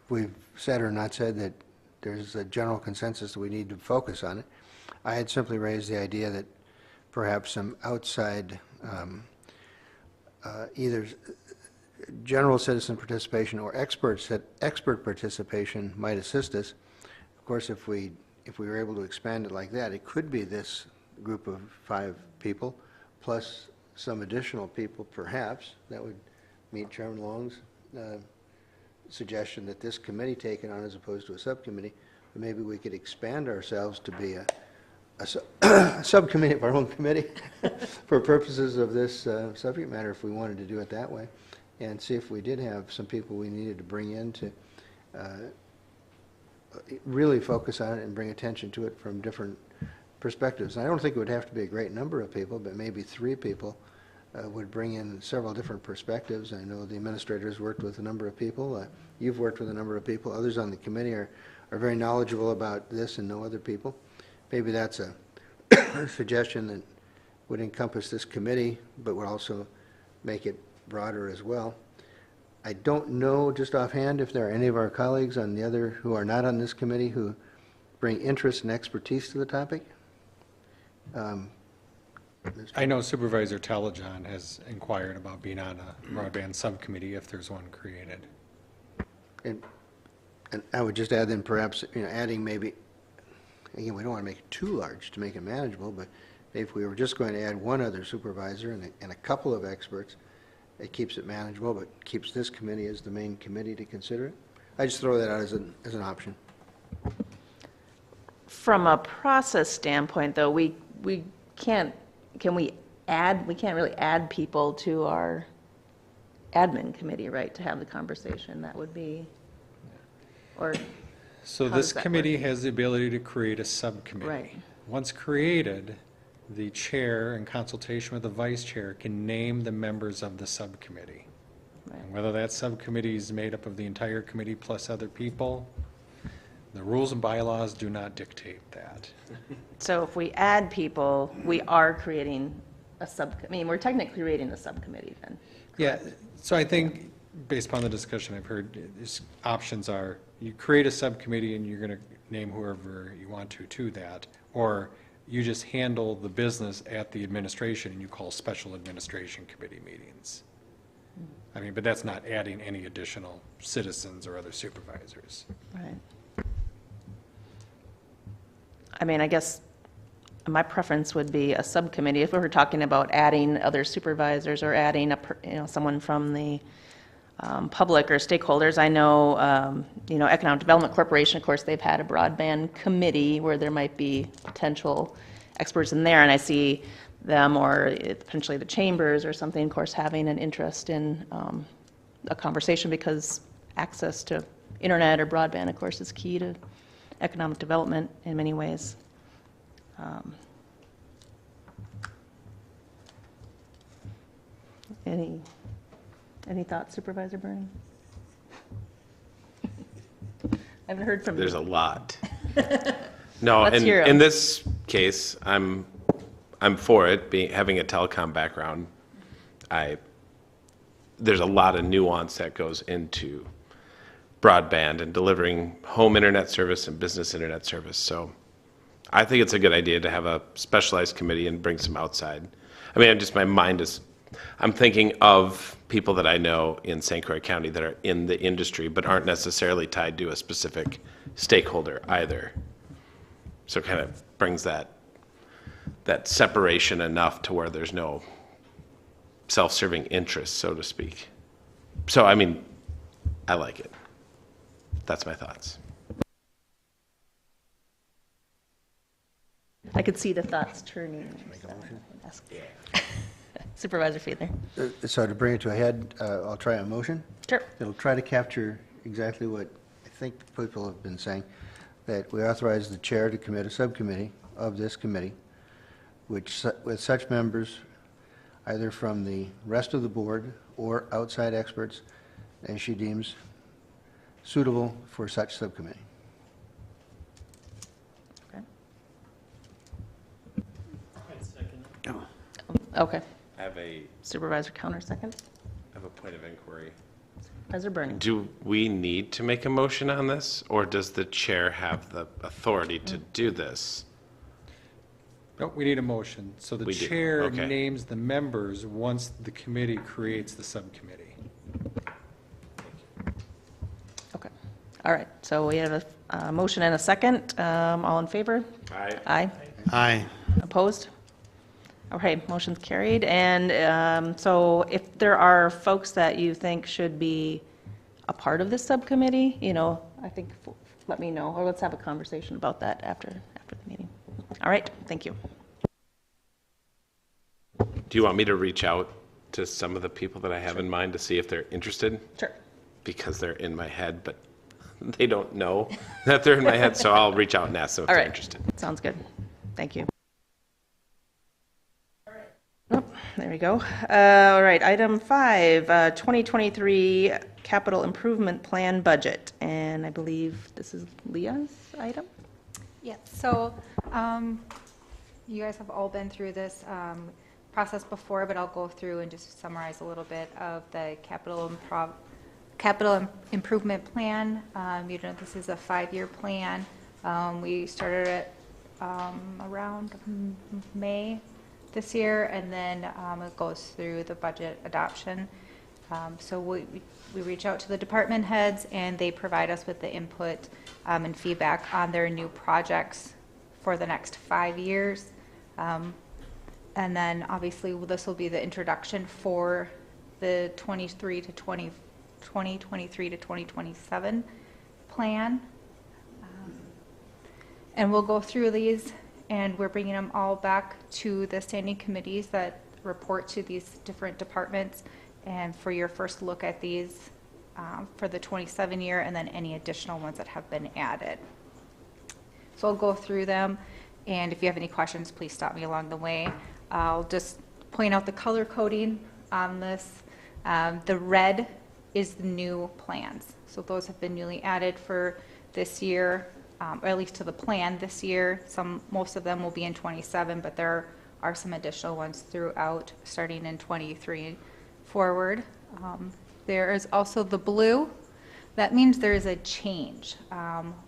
Speaker 3: we've said or not said that there's a general consensus that we need to focus on it. I had simply raised the idea that perhaps some outside, either general citizen participation or expert participation might assist us. Of course, if we were able to expand it like that, it could be this group of 5 people plus some additional people, perhaps. That would meet Chairman Long's suggestion that this committee take it on as opposed to a subcommittee. But maybe we could expand ourselves to be a subcommittee of our own committee for purposes of this subject matter, if we wanted to do it that way, and see if we did have some people we needed to bring in to really focus on it and bring attention to it from different perspectives. And I don't think it would have to be a great number of people, but maybe 3 people would bring in several different perspectives. I know the administrators worked with a number of people. You've worked with a number of people. Others on the committee are very knowledgeable about this and know other people. Maybe that's a suggestion that would encompass this committee, but would also make it broader as well. I don't know just offhand if there are any of our colleagues on the other who are not on this committee who bring interest and expertise to the topic.
Speaker 2: I know Supervisor Telejohn has inquired about being on a broadband subcommittee if there's one created.
Speaker 3: And I would just add then perhaps, adding maybe, again, we don't want to make it too large to make it manageable, but if we were just going to add one other supervisor and a couple of experts, it keeps it manageable, but keeps this committee as the main committee to consider it. I just throw that out as an option.
Speaker 1: From a process standpoint, though, we can't really add people to our admin committee, right, to have the conversation. That would be, or
Speaker 2: So
Speaker 1: how
Speaker 2: this
Speaker 1: does that
Speaker 2: committee has the ability to create a subcommittee.
Speaker 1: Right.
Speaker 2: Once created, the chair, in consultation with the vice chair, can name the members of the subcommittee. And whether that subcommittee is made up of the entire committee plus other people, the rules and bylaws do not dictate that.
Speaker 1: So if we add people, we are creating a I mean, we're technically creating a subcommittee then.
Speaker 2: Yeah, so I think, based upon the discussion I've heard, options are, you create a subcommittee and you're going to name whoever you want to that, or you just handle the business at the administration and you call special administration committee meetings. I mean, but that's not adding any additional citizens or other supervisors.
Speaker 1: Right. I mean, I guess my preference would be a subcommittee. If we were talking about adding other supervisors or adding someone from the public or stakeholders, I know, Economic Development Corporation, of course, they've had a broadband committee where there might be potential experts in there, and I see them or potentially the chambers or something, of course, having an interest in a conversation because access to internet or broadband, of course, is key to economic development in many ways. Any thoughts, Supervisor Burning? I haven't heard from you.
Speaker 8: There's a lot. No,
Speaker 1: Let's hear 'em.
Speaker 8: in this case, I'm for it, having a telecom background. There's a lot of nuance that goes into broadband and delivering home internet service and business internet service. So I think it's a good idea to have a specialized committee and bring some outside. I mean, I'm thinking of people that I know in St. Croix County that are in the industry but aren't necessarily tied to a specific stakeholder either. So it kind of brings that separation enough to where there's no self-serving interest, so to speak. So, I mean, I like it. That's my thoughts.
Speaker 1: I could see the thoughts turning. Supervisor Fiedler.
Speaker 3: So to bring it to a head, I'll try a motion.
Speaker 1: Sure.
Speaker 3: It'll try to capture exactly what I think people have been saying, that we authorize the chair to commit a subcommittee of this committee, with such members either from the rest of the board or outside experts as she deems suitable for such subcommittee.
Speaker 1: Okay.
Speaker 5: Oh.
Speaker 1: Okay.
Speaker 8: I have a
Speaker 1: Supervisor Counter, second.
Speaker 8: point of inquiry.
Speaker 1: Supervisor Burning.
Speaker 8: Do we need to make a motion on this, or does the chair have the authority to do this?
Speaker 2: No, we need a motion. So the
Speaker 8: We do,
Speaker 2: chair
Speaker 8: okay.
Speaker 2: names the members once the committee creates the subcommittee.
Speaker 1: Okay. All right. So we have a motion and a second. All in favor?
Speaker 8: Aye.
Speaker 1: Aye.
Speaker 5: Aye.
Speaker 1: Opposed? Okay, motion's carried. And so if there are folks that you think should be a part of this subcommittee, I think let me know, or let's have a conversation about that after the meeting. All right, thank you.
Speaker 8: Do you want me to reach out to some of the people that I have in mind to see if they're interested?
Speaker 1: Sure.
Speaker 8: Because they're in my head, but they don't know that they're in my head, so I'll reach out and ask them if
Speaker 1: All
Speaker 8: they're
Speaker 1: right.
Speaker 8: interested.
Speaker 1: Sounds good. Thank you. Oh, there we go. All right, item 5, 2023 Capital Improvement Plan Budget. And I believe this is Leah's item?
Speaker 9: Yeah, so you guys have all been through this process before, but I'll go through and just summarize a little bit of the capital improvement plan. This is a 5-year plan. We started it around May this year, and then it goes through the budget adoption. So we reach out to the department heads, and they provide us with the input and feedback on their new projects for the next 5 years. And then obviously this will be the introduction for the 2023 to 2027 plan. And we'll go through these, and we're bringing them all back to the standing committees that report to these different departments, and for your first look at these for the 27 year, and then any additional ones that have been added. So I'll go through them, And if you have any questions, please stop me along the way. I'll just point out the color coding on this. The red is the new plans. So those have been newly added for this year, or at least to the plan this year. Most of them will be in 27, but there are some additional ones throughout, starting in 23 forward. There is also the blue. That means there is a change,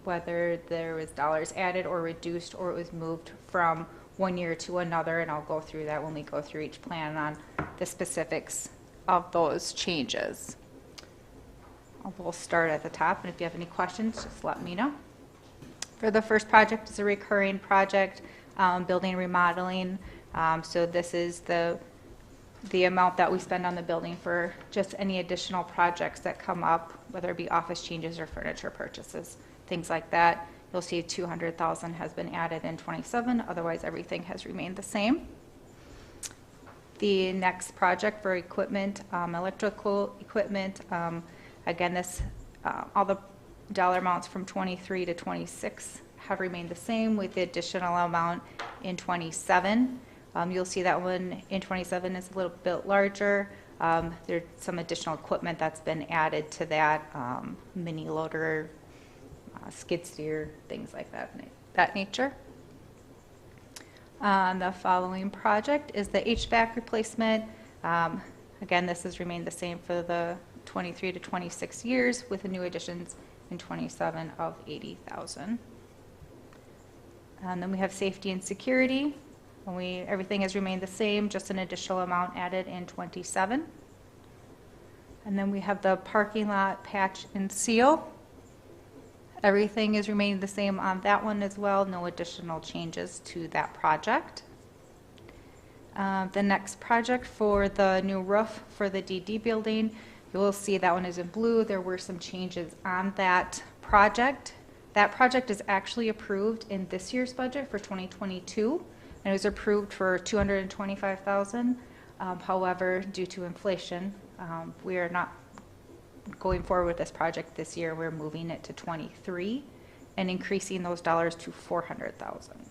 Speaker 9: whether there was dollars added or reduced, or it was moved from one year to another, and I'll go through that when we go through each plan on the specifics of those changes. We'll start at the top, and if you have any questions, just let me know. For the first project, it's a recurring project, building remodeling. So this is the amount that we spend on the building for just any additional projects that come up, whether it be office changes or furniture purchases, things like that. You'll see 200,000 has been added in 27, otherwise everything has remained the same. The next project for equipment, electrical equipment, again, all the dollar amounts from 23 to 26 have remained the same, with the additional amount in 27. You'll see that one in 27 is a little bit larger. There's some additional equipment that's been added to that, mini loader, skid steer, things like that nature. The following project is the HVAC replacement. Again, this has remained the same for the 23 to 26 years, with the new additions in 27 of 80,000. And then we have safety and security. Everything has remained the same, just an additional amount added in 27. And then we have the parking lot patch and seal. Everything is remaining the same on that one as well, no additional changes to that project. The next project for the new roof for the DD building, you will see that one is in blue. There were some changes on that project. That project is actually approved in this year's budget for 2022. And it was approved for $225,000. However, due to inflation, we are not going forward with this project this year. We're moving it to 23 and increasing those dollars to $400,000.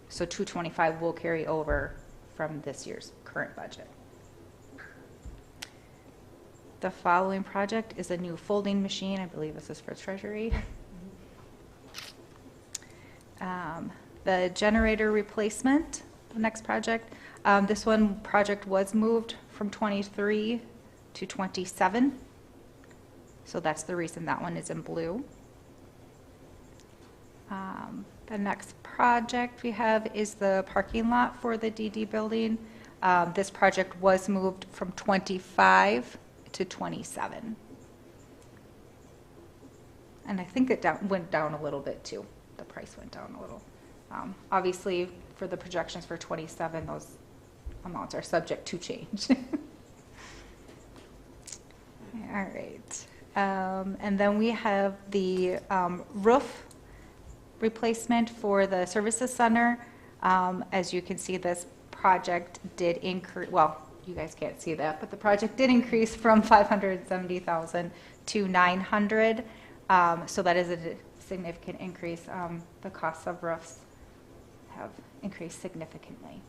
Speaker 9: So 225 will carry over from this year's current budget. The following project is a new folding machine. I believe this is for Treasury. The generator replacement, the next project. This project was moved from 23 to 27. So that's the reason that one is in blue. The next project we have is the parking lot for the DD building. This project was moved from 25 to 27. And I think it went down a little bit too. The price went down a little. Obviously, for the projections for 27, those amounts are subject to change. All right. And then we have the roof replacement for the services center. As you can see, this project did increase, well, you guys can't see that, but the project did increase from 570,000 to 900. So that is a significant increase. The costs of roofs have increased significantly.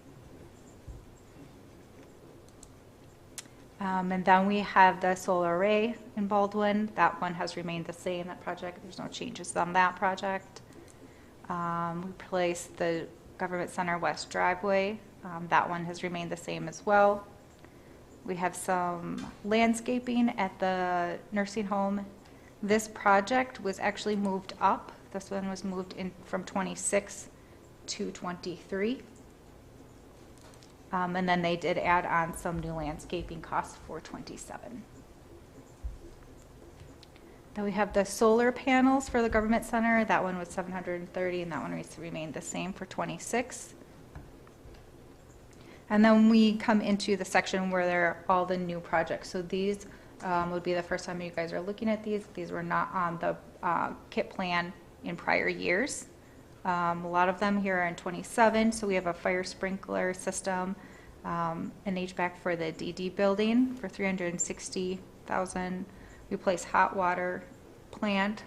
Speaker 9: And then we have the solar array in Baldwin. That one has remained the same, that project. There's no changes on that project. We replaced the Government Center West driveway. That one has remained the same as well. We have some landscaping at the nursing home. This project was actually moved up. This one was moved in from 26 to 23. And then they did add on some new landscaping costs for 27. Then we have the solar panels for the government center. That one was 730, and that one remained the same for 26. And then we come into the section where there are all the new projects. So these would be the first time you guys are looking at these. These were not on the KIP plan in prior years. A lot of them here are in 27. So we have a fire sprinkler system, an HVAC for the DD building for 360,000. Replace hot water plant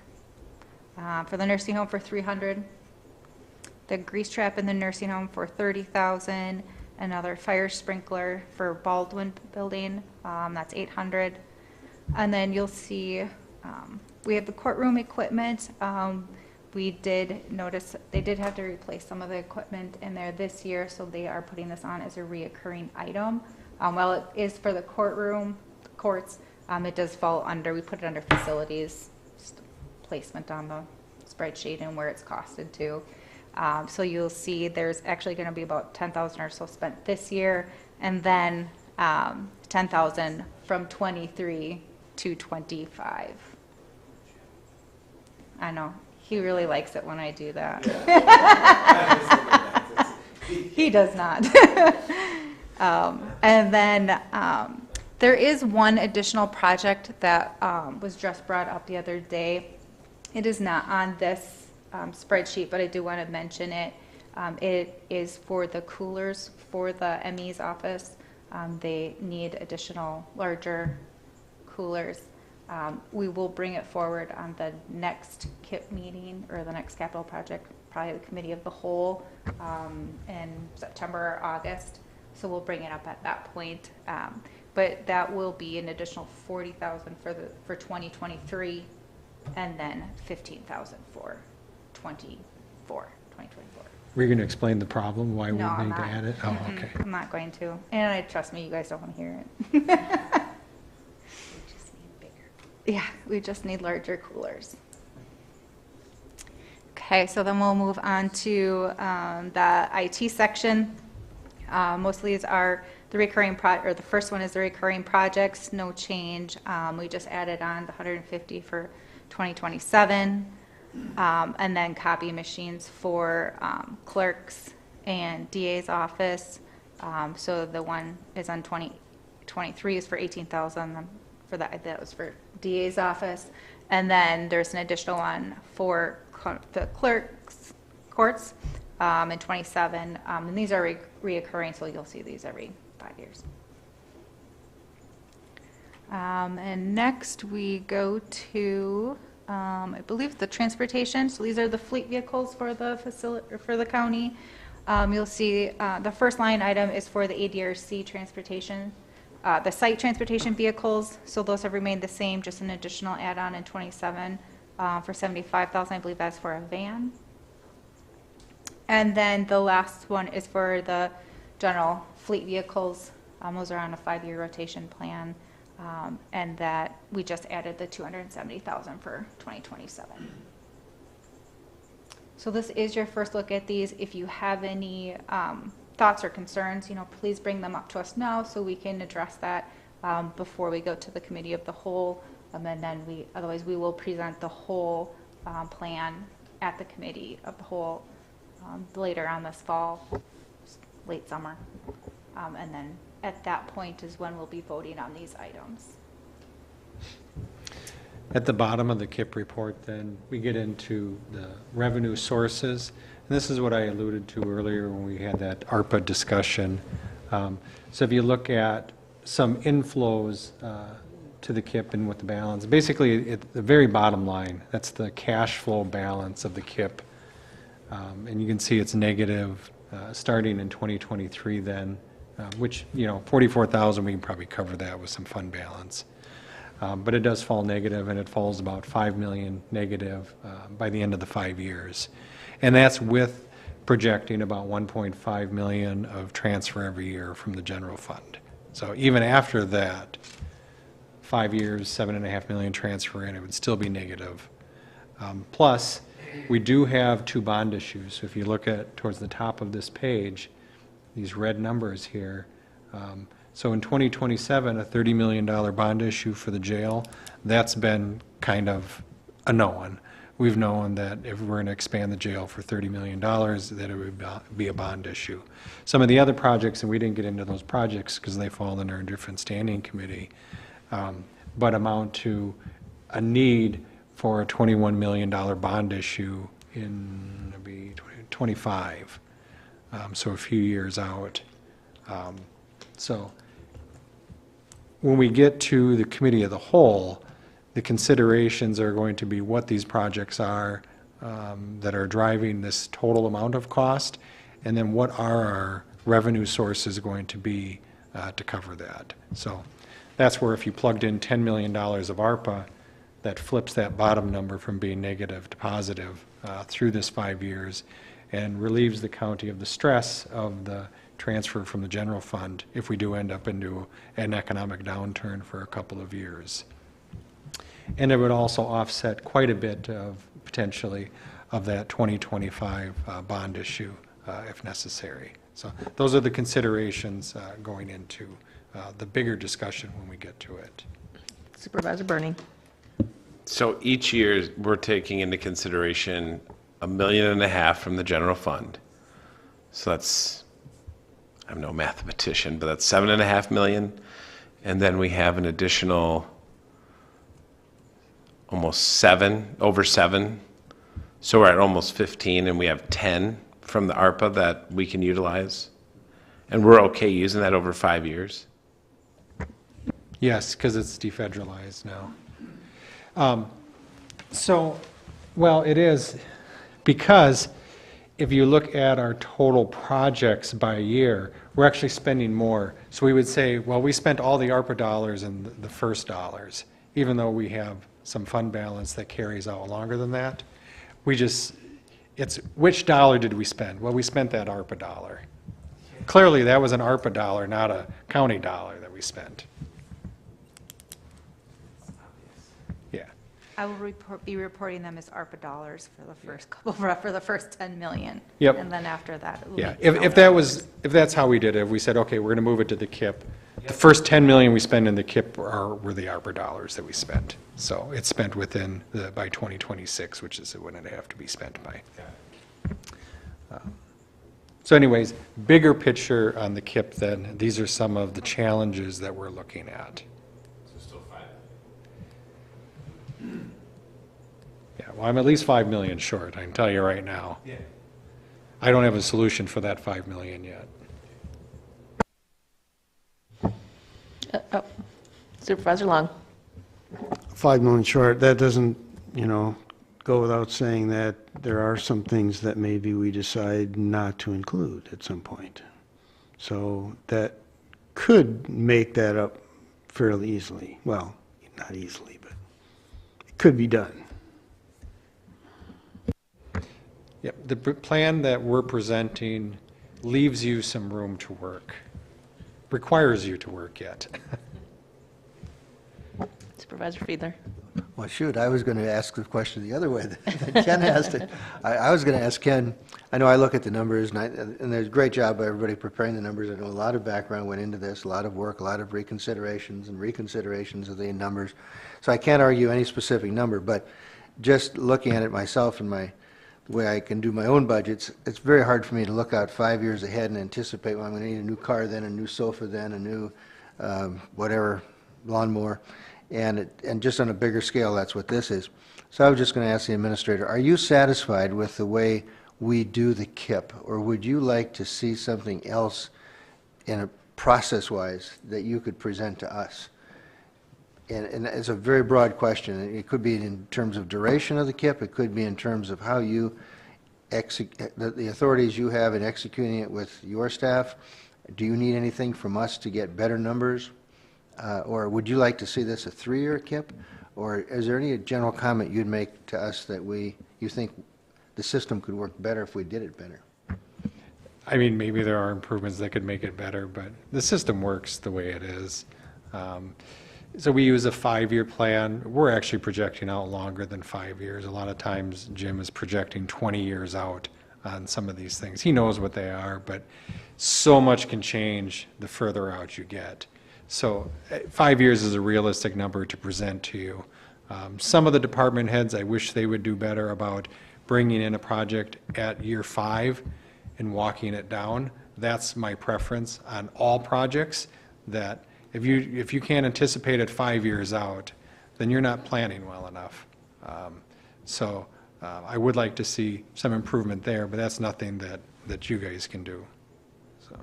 Speaker 9: for the nursing home for 300. The grease trap in the nursing home for 30,000. Another fire sprinkler for Baldwin Building, that's 800. And then you'll see we have the courtroom equipment. We did notice they did have to replace some of the equipment in there this year, so they are putting this on as a reoccurring item. While it is for the courts, it does fall under, we put it under facilities, just placement on the spreadsheet and where it's costed to. So you'll see there's actually going to be about 10,000 or so spent this year, and then 10,000 from 23 to 25. I know. He really likes it when I do that. He does not. And then there is one additional project that was just brought up the other day. It is not on this spreadsheet, but I do want to mention it. It is for the coolers for the ME's office. They need additional larger coolers. We will bring it forward on the next KIP meeting or the next capital project, probably the committee of the whole in September or August. So we'll bring it up at that point. But that will be an additional 40,000 for 2023, and then 15,000 for 2024.
Speaker 2: Were you going to explain the problem, why we
Speaker 9: No, I'm
Speaker 2: need to
Speaker 9: not.
Speaker 2: add it? Oh, okay.
Speaker 9: I'm not going to. And trust me, you guys don't want to hear it. Yeah, we just need larger coolers. Okay, so then we'll move on to the IT section. Most of these are the recurring the first one is the recurring projects, no change. We just added on the 150 for 2027, and then copy machines for clerks and DA's office. So the one is on 2023 is for 18,000. For that was for DA's office, and then there's an additional one for the courts in 27, and these are reoccurring, so you'll see these every 5 years. And next we go to, I believe, the transportation. So these are the fleet vehicles for the facility, for the county. You'll see the first line item is for the ADRC transportation. The site transportation vehicles, so those have remained the same, just an additional add-on in 27 for 75,000. I believe that's for a van. And then the last one is for the general fleet vehicles. Those are on a 5-year rotation plan, and that we just added the 270,000 for 2027. So this is your first look at these. If you have any thoughts or concerns, please bring them up to us now so we can address that before we go to the committee of the whole. And then otherwise we will present the whole plan at the committee of the whole later on this fall, late summer. And then at that point is when we'll be voting on these items.
Speaker 2: At the bottom of the KIP report, then, we get into the revenue sources. And this is what I alluded to earlier when we had that ARPA discussion. So if you look at some inflows to the KIP and what the balance, basically at the very bottom line, that's the cash flow balance of the KIP. And you can see it's negative starting in 2023 then, which, 44,000, we can probably cover that with some fund balance. But it does fall negative, and it falls about 5 million negative by the end of the 5 years. And that's with projecting about 1.5 million of transfer every year from the general fund. So even after that, 5 years, 7.5 million transfer in, it would still be negative. Plus, we do have 2 bond issues. So if you look at towards the top of this page, these red numbers here, so in 2027, a $30 million bond issue for the jail, that's been kind of a known. We've known that if we're going to expand the jail for $30 million, that it would be a bond issue. Some of the other projects, and we didn't get into those projects because they fall under a different standing committee, but amount to a need for a $21 million bond issue in maybe 25, so a few years out. So when we get to the committee of the whole, the considerations are going to be what these projects are that are driving this total amount of cost, and then what are our revenue sources going to be to cover that. So that's where if you plugged in $10 million of ARPA, that flips that bottom number from being negative to positive through this 5 years and relieves the county of the stress of the transfer from the general fund if we do end up into an economic downturn for a couple of years. And it would also offset quite a bit of, potentially, of that 2025 bond issue if necessary. So those are the considerations going into the bigger discussion when we get to it.
Speaker 1: Supervisor Bernie.
Speaker 8: So each year, we're taking into consideration $1.5 million from the general fund. So that's, I'm no mathematician, but that's $7.5 million. And then we have an additional almost over 7. So we're at almost 15, and we have 10 from the ARPA that we can utilize. And we're okay using that over 5 years?
Speaker 2: Yes, because it's defederalized now. Well, it is, because if you look at our total projects by year, we're actually spending more. So we would say, well, we spent all the ARPA dollars in the first dollars, even though we have some fund balance that carries out longer than that. It's which dollar did we spend? Well, we spent that ARPA dollar. Clearly, that was an ARPA dollar, not a county dollar that we spent. Yeah.
Speaker 9: I will be reporting them as ARPA dollars for the first for the first 10 million.
Speaker 2: Yep.
Speaker 9: And then after that, it will
Speaker 2: Yeah,
Speaker 9: be
Speaker 2: if that's how we did it, if we said, okay, we're going to move it to the KIP, the first 10 million we spend in the KIP were the ARPA dollars that we spent. So it's spent within by 2026, which is when it have to be spent by. So anyways, bigger picture on the KIP then, these are some of the challenges that we're looking at. Yeah, well, I'm at least 5 million short, I can tell you right now. Yeah. I don't have a solution for that 5 million yet.
Speaker 1: Supervisor Long.
Speaker 5: 5 million short, that doesn't, go without saying that there are some things that maybe we decide not to include at some point. So that could make that up fairly easily. Well, not easily, but it could be done.
Speaker 2: Yep, the plan that we're presenting leaves you some room to work, requires you to work yet.
Speaker 1: Supervisor Fiedler.
Speaker 3: Well, shoot, I was going to ask the question the other way that Ken asked it. I was going to ask Ken, I know I look at the numbers, and there's a great job by everybody preparing the numbers. I know a lot of background went into this, a lot of work, a lot of reconsiderations of the numbers. So I can't argue any specific number, but just looking at it myself and the way I can do my own budgets, it's very hard for me to look out 5 years ahead and anticipate, well, I'm going to need a new car then, a new sofa then, a new whatever, lawnmower. And just on a bigger scale, that's what this is. So I was just going to ask the administrator, are you satisfied with the way we do the KIP? Or would you like to see something else in a process-wise that you could present to us? And it's a very broad question. It could be in terms of duration of the KIP. It could be in terms of how you the authorities you have in executing it with your staff. Do you need anything from us to get better numbers? Or would you like to see this a 3-year KIP? Or is there any general comment you'd make to us that you think the system could work better if we did it better?
Speaker 2: I mean, maybe there are improvements that could make it better, but the system works the way it is. So we use a 5-year plan. We're actually projecting out longer than 5 years. A lot of times Jim is projecting 20 years out on some of these things. He knows what they are, but so much can change the further out you get. So 5 years is a realistic number to present to you. Some of the department heads, I wish they would do better about bringing in a project at year 5 and walking it down. That's my preference on all projects, that if you can't anticipate it 5 years out, then you're not planning well enough. I would like to see some improvement there, but that's nothing that you guys can do. So.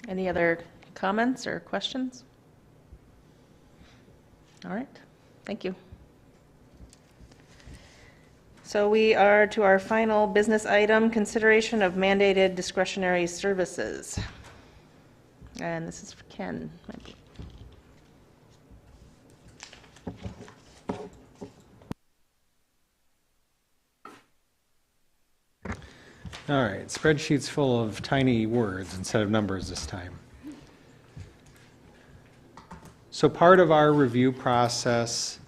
Speaker 1: Any other comments or questions? All right, thank you. So we are to our final business item, consideration of mandated discretionary services. And this is for Ken, I believe.
Speaker 2: All right, spreadsheet's full of tiny words instead of numbers this time. So part of our review process,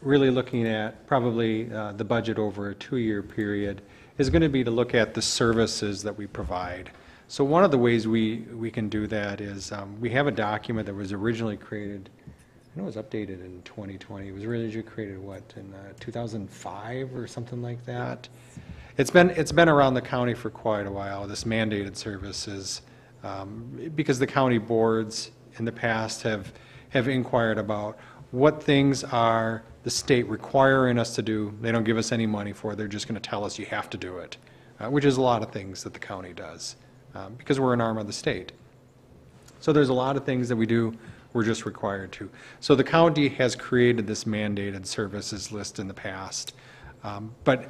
Speaker 2: really looking at probably the budget over a 2-year period, is going to be to look at the services that we provide. So one of the ways we can do that is we have a document that was originally created, I know it was updated in 2020. It was originally created, what, in 2005 or something like that? It's been around the county for quite a while, this mandated services, because the county boards in the past have inquired about what things are the state requiring us to do. They don't give us any money for it. They're just going to tell us you have to do it, which is a lot of things that the county does, because we're an arm of the state. So there's a lot of things that we do we're just required to. So the county has created this mandated services list in the past. But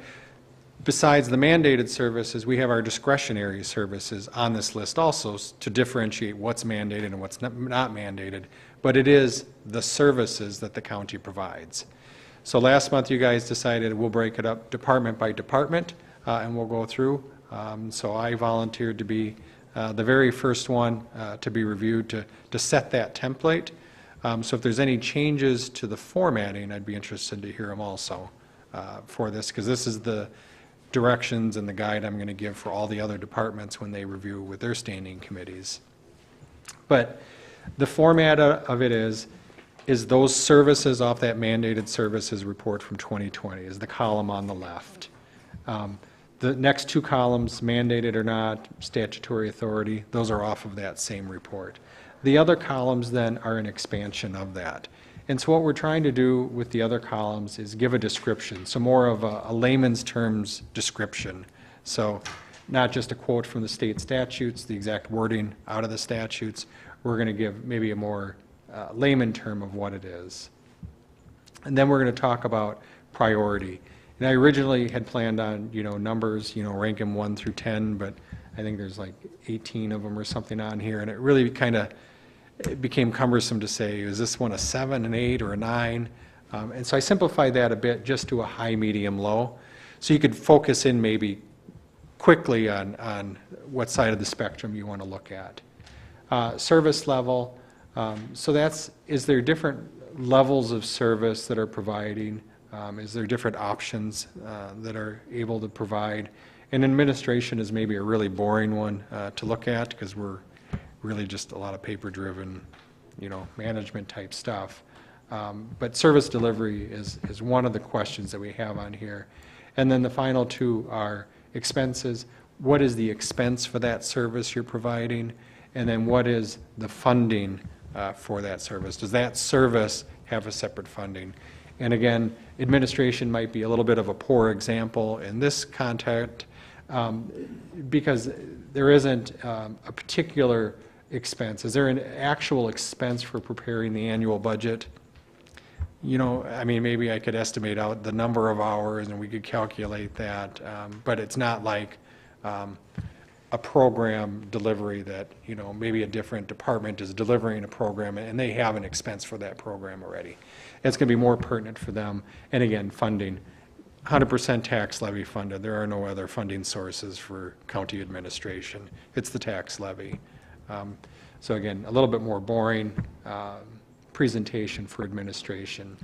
Speaker 2: besides the mandated services, we have our discretionary services on this list also to differentiate what's mandated and what's not mandated. But it is the services that the county provides. So last month you guys decided we'll break it up department by department and we'll go through. So I volunteered to be the very first one to be reviewed to set that template. So if there's any changes to the formatting, I'd be interested to hear them also for this, because this is the directions and the guide I'm going to give for all the other departments when they review with their standing committees. But the format of it is those services off that mandated services report from 2020 is the column on the left. The next 2 columns, mandated or not, statutory authority, those are off of that same report. The other columns then are an expansion of that. And so what we're trying to do with the other columns is give a description, so more of a layman's terms description. So not just a quote from the state statutes, the exact wording out of the statutes. We're going to give maybe a more layman term of what it is. And then we're going to talk about priority. And I originally had planned on, numbers, rank them 1 through 10, but I think there's like 18 of them or something on here, and it really it became cumbersome to say, is this one a 7, an 8, or a 9? And so I simplified that a bit just to a high, medium, low. So you could focus in maybe quickly on what side of the spectrum you want to look at. Service level, so is there different levels of service that are providing? Is there different options that are able to provide? And administration is maybe a really boring one to look at, because we're really just a lot of paper-driven, management type stuff. But service delivery is one of the questions that we have on here. And then the final 2 are expenses. What is the expense for that service you're providing? And then what is the funding for that service? Does that service have a separate funding? And again, administration might be a little bit of a poor example in this context, because there isn't a particular expense. Is there an actual expense for preparing the annual budget? Maybe I could estimate out the number of hours and we could calculate that, but it's not like a program delivery that, maybe a different department is delivering a program and they have an expense for that program already. It's going to be more pertinent for them. And again, funding, 100% tax levy funded. There are no other funding sources for county administration. It's the tax levy. So again, a little bit more boring presentation for administration.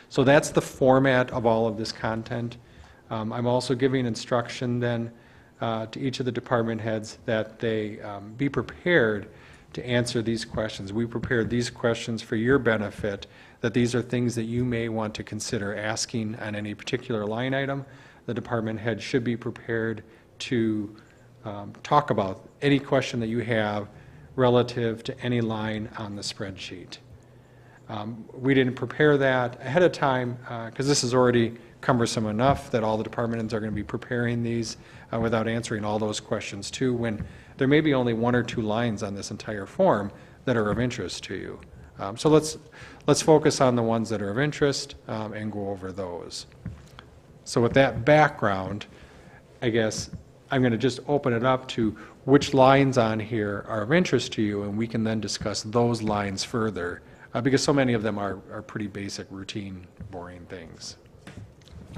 Speaker 2: So that's the format of all of this content. I'm also giving instruction then to each of the department heads that they be prepared to answer these questions. We prepared these questions for your benefit, that these are things that you may want to consider asking on any particular line item. The department head should be prepared to talk about any question that you have relative to any line on the spreadsheet. We didn't prepare that ahead of time because this is already cumbersome enough that all the department heads are going to be preparing these without answering all those questions too, when there may be only 1 or 2 lines on this entire form that are of interest to you. So let's focus on the ones that are of interest and go over those. So with that background, I guess I'm going to just open it up to which lines on here are of interest to you, and we can then discuss those lines further, because so many of them are pretty basic, routine, boring things.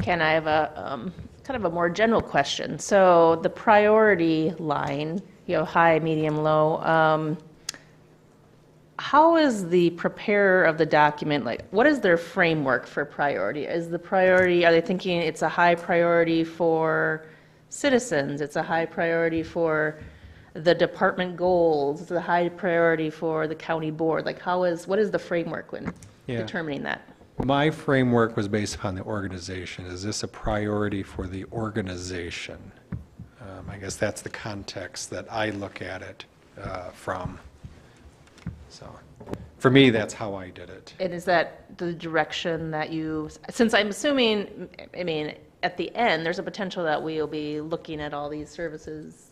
Speaker 1: Ken, I have a kind of a more general question. So the priority line, high, medium, low, how is the preparer of the document, like, what is their framework for priority? Is the priority, are they thinking it's a high priority for citizens, it's a high priority for the department goals, it's a high priority for the county board? Like, what is the framework when determining that?
Speaker 2: My framework was based upon the organization. Is this a priority for the organization? I guess that's the context that I look at it from. So, for me, that's how I did it.
Speaker 1: And is that the direction that since I'm assuming, at the end, there's a potential that we'll be looking at all these services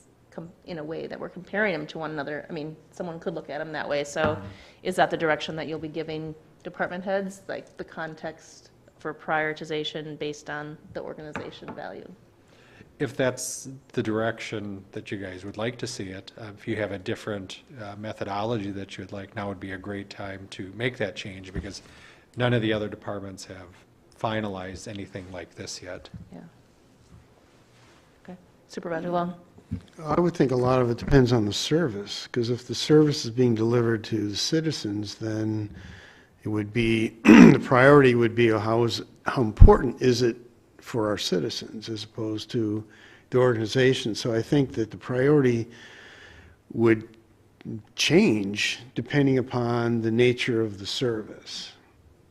Speaker 1: in a way that we're comparing them to one another. Someone could look at them that way. So is that the direction that you'll be giving department heads, like the context for prioritization based on the organization value?
Speaker 2: If that's the direction that you guys would like to see it, if you have a different methodology that you'd like, now would be a great time to make that change, because none of the other departments have finalized anything like this yet.
Speaker 1: Yeah. Okay. Supervisor Long?
Speaker 5: I would think a lot of it depends on the service, because if the service is being delivered to the citizens, then it would be, the priority would be how important is it for our citizens as opposed to the organization. So I think that the priority would change depending upon the nature of the service.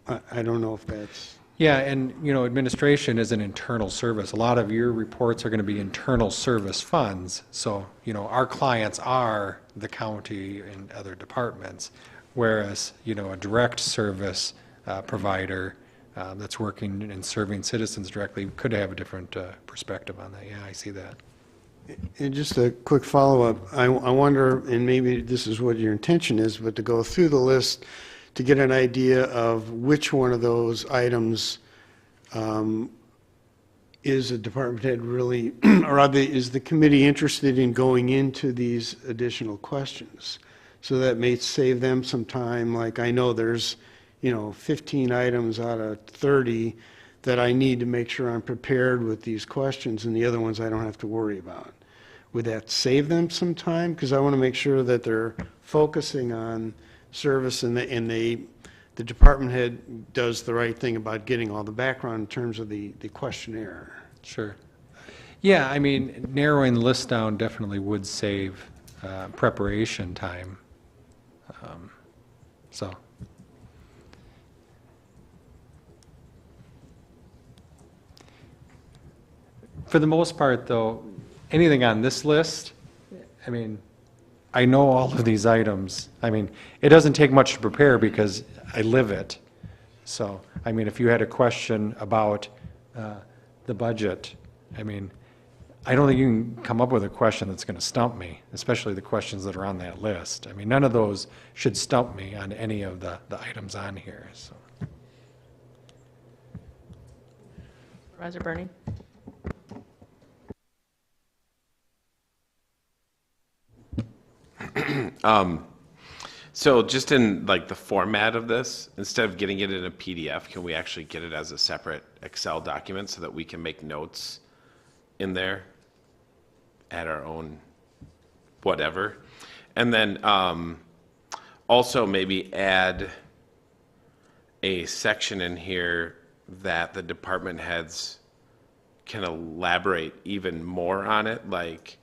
Speaker 5: I don't know if that's...
Speaker 2: Yeah, and administration is an internal service. A lot of your reports are going to be internal service funds. So, our clients are the county and other departments, whereas, a direct service provider that's working and serving citizens directly could have a different perspective on that. Yeah, I see that.
Speaker 5: And just a quick follow-up. I wonder, and maybe this is what your intention is, but to go through the list to get an idea of which one of those items is a department head really, or is the committee interested in going into these additional questions? So that may save them some time. Like, I know there's 15 items out of 30 that I need to make sure I'm prepared with these questions, and the other ones I don't have to worry about. Would that save them some time? Because I want to make sure that they're focusing on service and the department head does the right thing about getting all the background in terms of the questionnaire.
Speaker 2: Sure. Yeah, narrowing the list down definitely would save preparation time. So. For the most part, though, anything on this list, I know all of these items. It doesn't take much to prepare because I live it. So, if you had a question about the budget, I don't think you can come up with a question that's going to stump me, especially the questions that are on that list. None of those should stump me on any of the items on here. So.
Speaker 1: Supervisor Bernie?
Speaker 8: So just in the format of this, instead of getting it in a PDF, can we actually get it as a separate Excel document so that we can make notes in there, add our own whatever? And then also maybe add a section in here that the department heads can elaborate even more on it, like,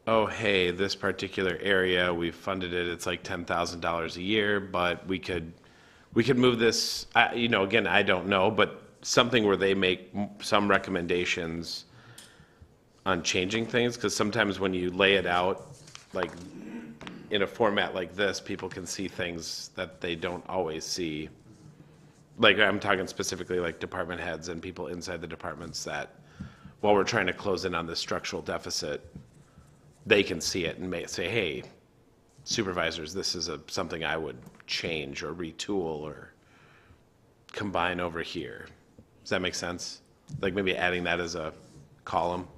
Speaker 8: oh, hey, this particular area, we've funded it, it's like $10,000 a year, but we could move this, again, I don't know, but something where they make some recommendations on changing things, because sometimes when you lay it out, like in a format like this, people can see things that they don't always see. Like, I'm talking specifically like department heads and people inside the departments that, while we're trying to close in on this structural deficit, they can see it and may say, hey, supervisors, this is something I would change or retool or combine over here. Does that make sense? Like maybe adding that as a column?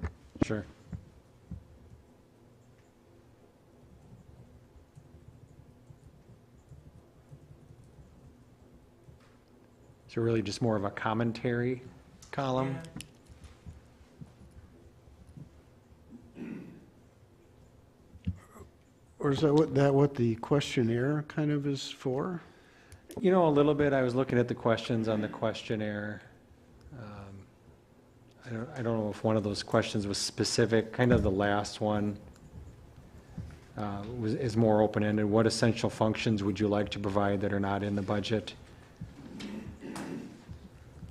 Speaker 2: Sure. So really just more of a commentary column?
Speaker 5: Or is that what the questionnaire kind of is for?
Speaker 2: You know, a little bit. I was looking at the questions on the questionnaire. I don't know if one of those questions was specific. Kind of the last one is more open-ended. What essential functions would you like to provide that are not in the budget?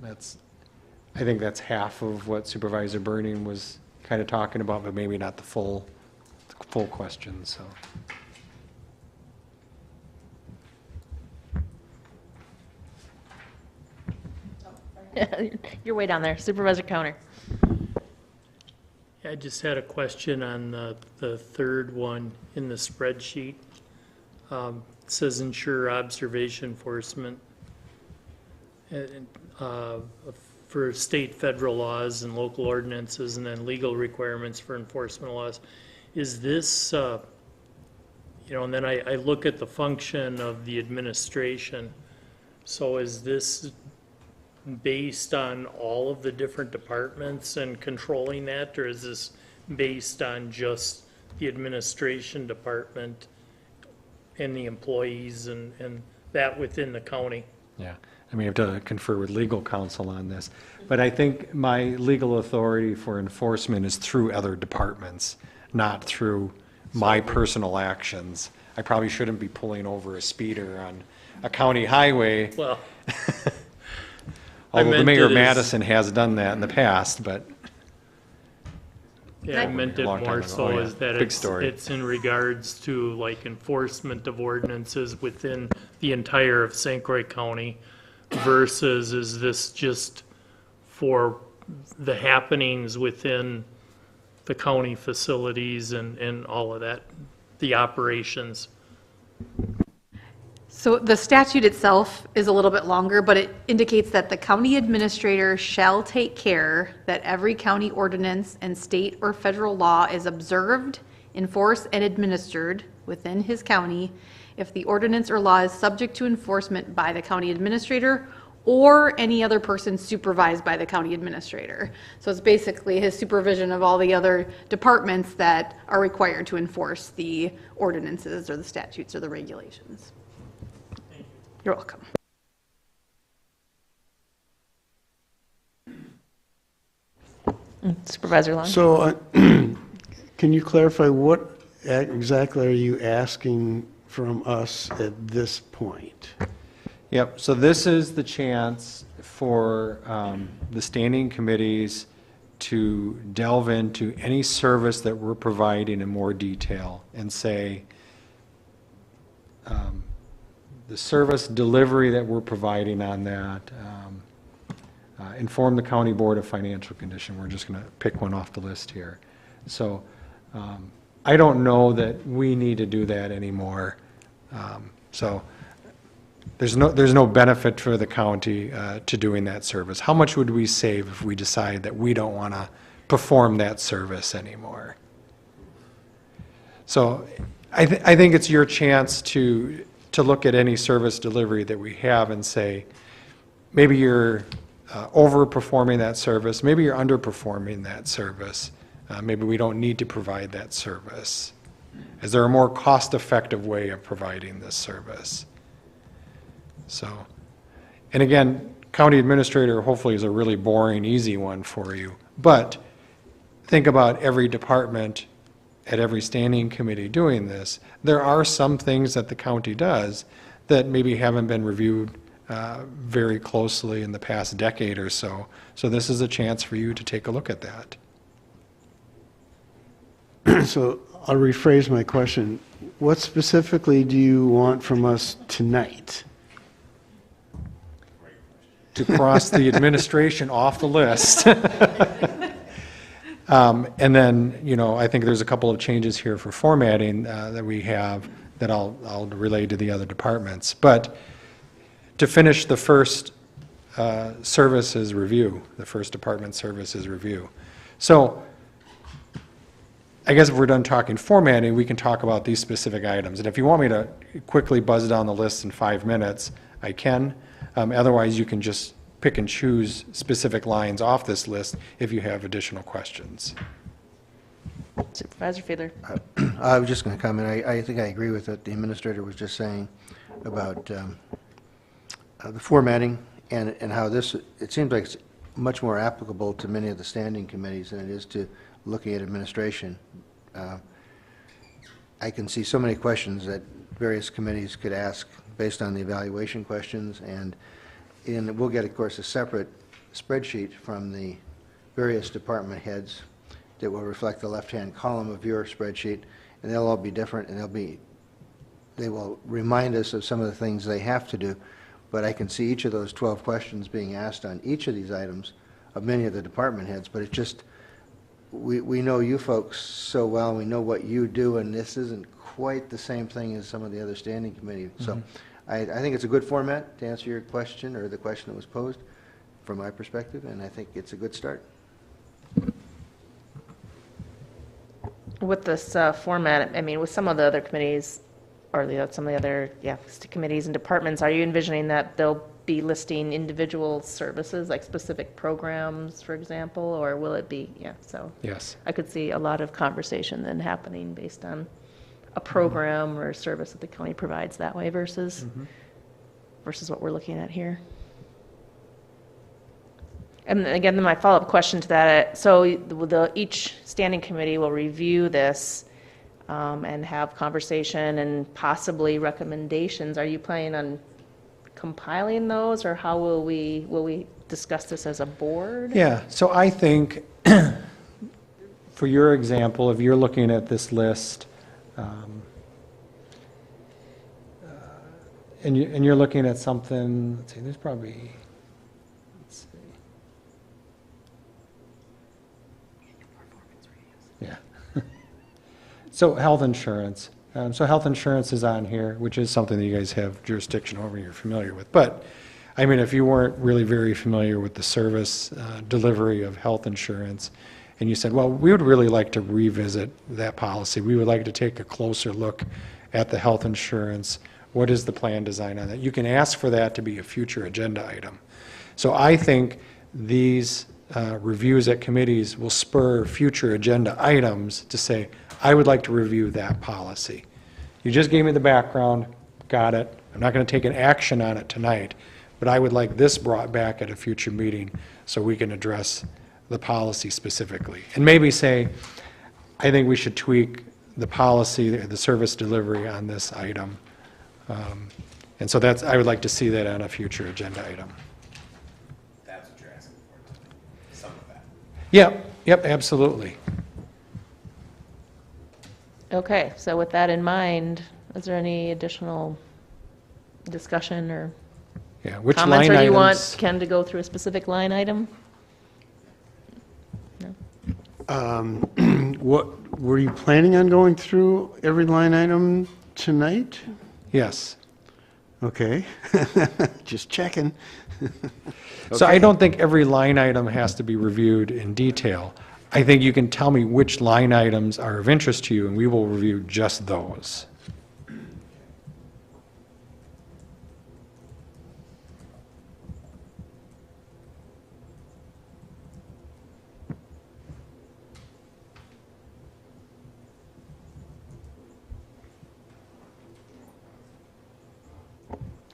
Speaker 2: I think that's half of what Supervisor Burning was kind of talking about, but maybe not the full question, so.
Speaker 1: You're way down there. Supervisor Counter.
Speaker 4: I just had a question on the third one in the spreadsheet. It says ensure observation enforcement for state, federal laws and local ordinances, and then legal requirements for enforcement laws. Is this, and then I look at the function of the administration. So is this based on all of the different departments and controlling that, or is this based on just the administration department and the employees and that within the county?
Speaker 2: Yeah, I mean, I have to confer with legal counsel on this, but I think my legal authority for enforcement is through other departments, not through my personal actions. I probably shouldn't be pulling over a speeder on a county highway.
Speaker 4: Well,
Speaker 2: Although the
Speaker 4: meant
Speaker 2: mayor
Speaker 4: it
Speaker 2: of
Speaker 4: as-
Speaker 2: Madison has done that in the past, but
Speaker 4: yeah, I meant it
Speaker 2: Long time
Speaker 4: more
Speaker 2: ago.
Speaker 4: so
Speaker 2: Oh, yeah.
Speaker 4: as that
Speaker 2: Big story.
Speaker 4: it's in regards to like enforcement of ordinances within the entire of St. Croix County versus is this just for the happenings within the county facilities and all of that, the operations?
Speaker 10: So the statute itself is a little bit longer, but it indicates that the county administrator shall take care that every county ordinance and state or federal law is observed, enforced, and administered within his county if the ordinance or law is subject to enforcement by the county administrator or any other person supervised by the county administrator. So it's basically his supervision of all the other departments that are required to enforce the ordinances or the statutes or the regulations. You're welcome.
Speaker 1: Supervisor Long.
Speaker 5: So, can you clarify what exactly are you asking from us at this point?
Speaker 2: Yep, so this is the chance for the standing committees to delve into any service that we're providing in more detail and say, the service delivery that we're providing on that, inform the County Board of Financial Condition. We're just going to pick one off the list here. So I don't know that we need to do that anymore. So there's no benefit for the county to doing that service. How much would we save if we decide that we don't want to perform that service anymore? So I think it's your chance to look at any service delivery that we have and say, maybe you're overperforming that service, maybe you're underperforming that service, maybe we don't need to provide that service. Is there a more cost-effective way of providing this service? So, and again, county administrator hopefully is a really boring, easy one for you, but think about every department at every standing committee doing this. There are some things that the county does that maybe haven't been reviewed very closely in the past decade or so. So this is a chance for you to take a look at that.
Speaker 5: So I'll rephrase my question. What specifically do you want from us tonight?
Speaker 2: To cross the administration off the list. And then, I think there's a couple of changes here for formatting that we have that I'll relay to the other departments. But to finish the first services review, the first department services review. So I guess if we're done talking formatting, we can talk about these specific items. And if you want me to quickly buzz down the list in 5 minutes, I can. Otherwise, you can just pick and choose specific lines off this list if you have additional questions.
Speaker 1: Supervisor Fiedler.
Speaker 3: I was just going to comment. I think I agree with what the administrator was just saying about the formatting and how this, it seems like it's much more applicable to many of the standing committees than it is to looking at administration. I can see so many questions that various committees could ask based on the evaluation questions, and we'll get, of course, a separate spreadsheet from the various department heads that will reflect the left-hand column of your spreadsheet, and they'll all be different, and they will remind us of some of the things they have to do. But I can see each of those 12 questions being asked on each of these items of many of the department heads, but it just, we know you folks so well, we know what you do, and this isn't quite the same thing as some of the other standing committees. So I think it's a good format to answer your question, or the question that was posed, from my perspective, and I think it's a good start.
Speaker 1: With this format, I mean, with some of the other committees, or some of the other, committees and departments, are you envisioning that they'll be listing individual services, like specific programs, for example, or will it be, so.
Speaker 2: Yes.
Speaker 1: I could see a lot of conversation then happening based on a program or service that the county provides that way versus what we're looking at here. And again, my follow-up question to that, so each standing committee will review this and have conversation and possibly recommendations. Are you planning on compiling those, or how will we discuss this as a board?
Speaker 2: Yeah, so I think, for your example, if you're looking at this list, and you're looking at something, let's see, there's probably, let's see. Yeah. So health insurance. So health insurance is on here, which is something that you guys have jurisdiction over, you're familiar with. But, I mean, if you weren't really very familiar with the service delivery of health insurance, and you said, well, we would really like to revisit that policy. We would like to take a closer look at the health insurance. What is the plan design on that? You can ask for that to be a future agenda item. So I think these reviews at committees will spur future agenda items to say, I would like to review that policy. You just gave me the background, got it. I'm not going to take an action on it tonight, but I would like this brought back at a future meeting so we can address the policy specifically. And maybe say, I think we should tweak the policy, the service delivery on this item. And so I would like to see that on a future agenda item.
Speaker 8: That's what you're asking for tonight, some of that.
Speaker 2: Yep, absolutely.
Speaker 1: Okay, so with that in mind, is there any additional discussion or
Speaker 2: Yeah, which
Speaker 1: comments,
Speaker 2: line
Speaker 1: or do you want
Speaker 2: items?
Speaker 1: Ken to go through a specific line item?
Speaker 5: What, were you planning on going through every line item tonight?
Speaker 2: Yes.
Speaker 5: Okay, just checking.
Speaker 2: So I don't think every line item has to be reviewed in detail. I think you can tell me which line items are of interest to you, and we will review just those.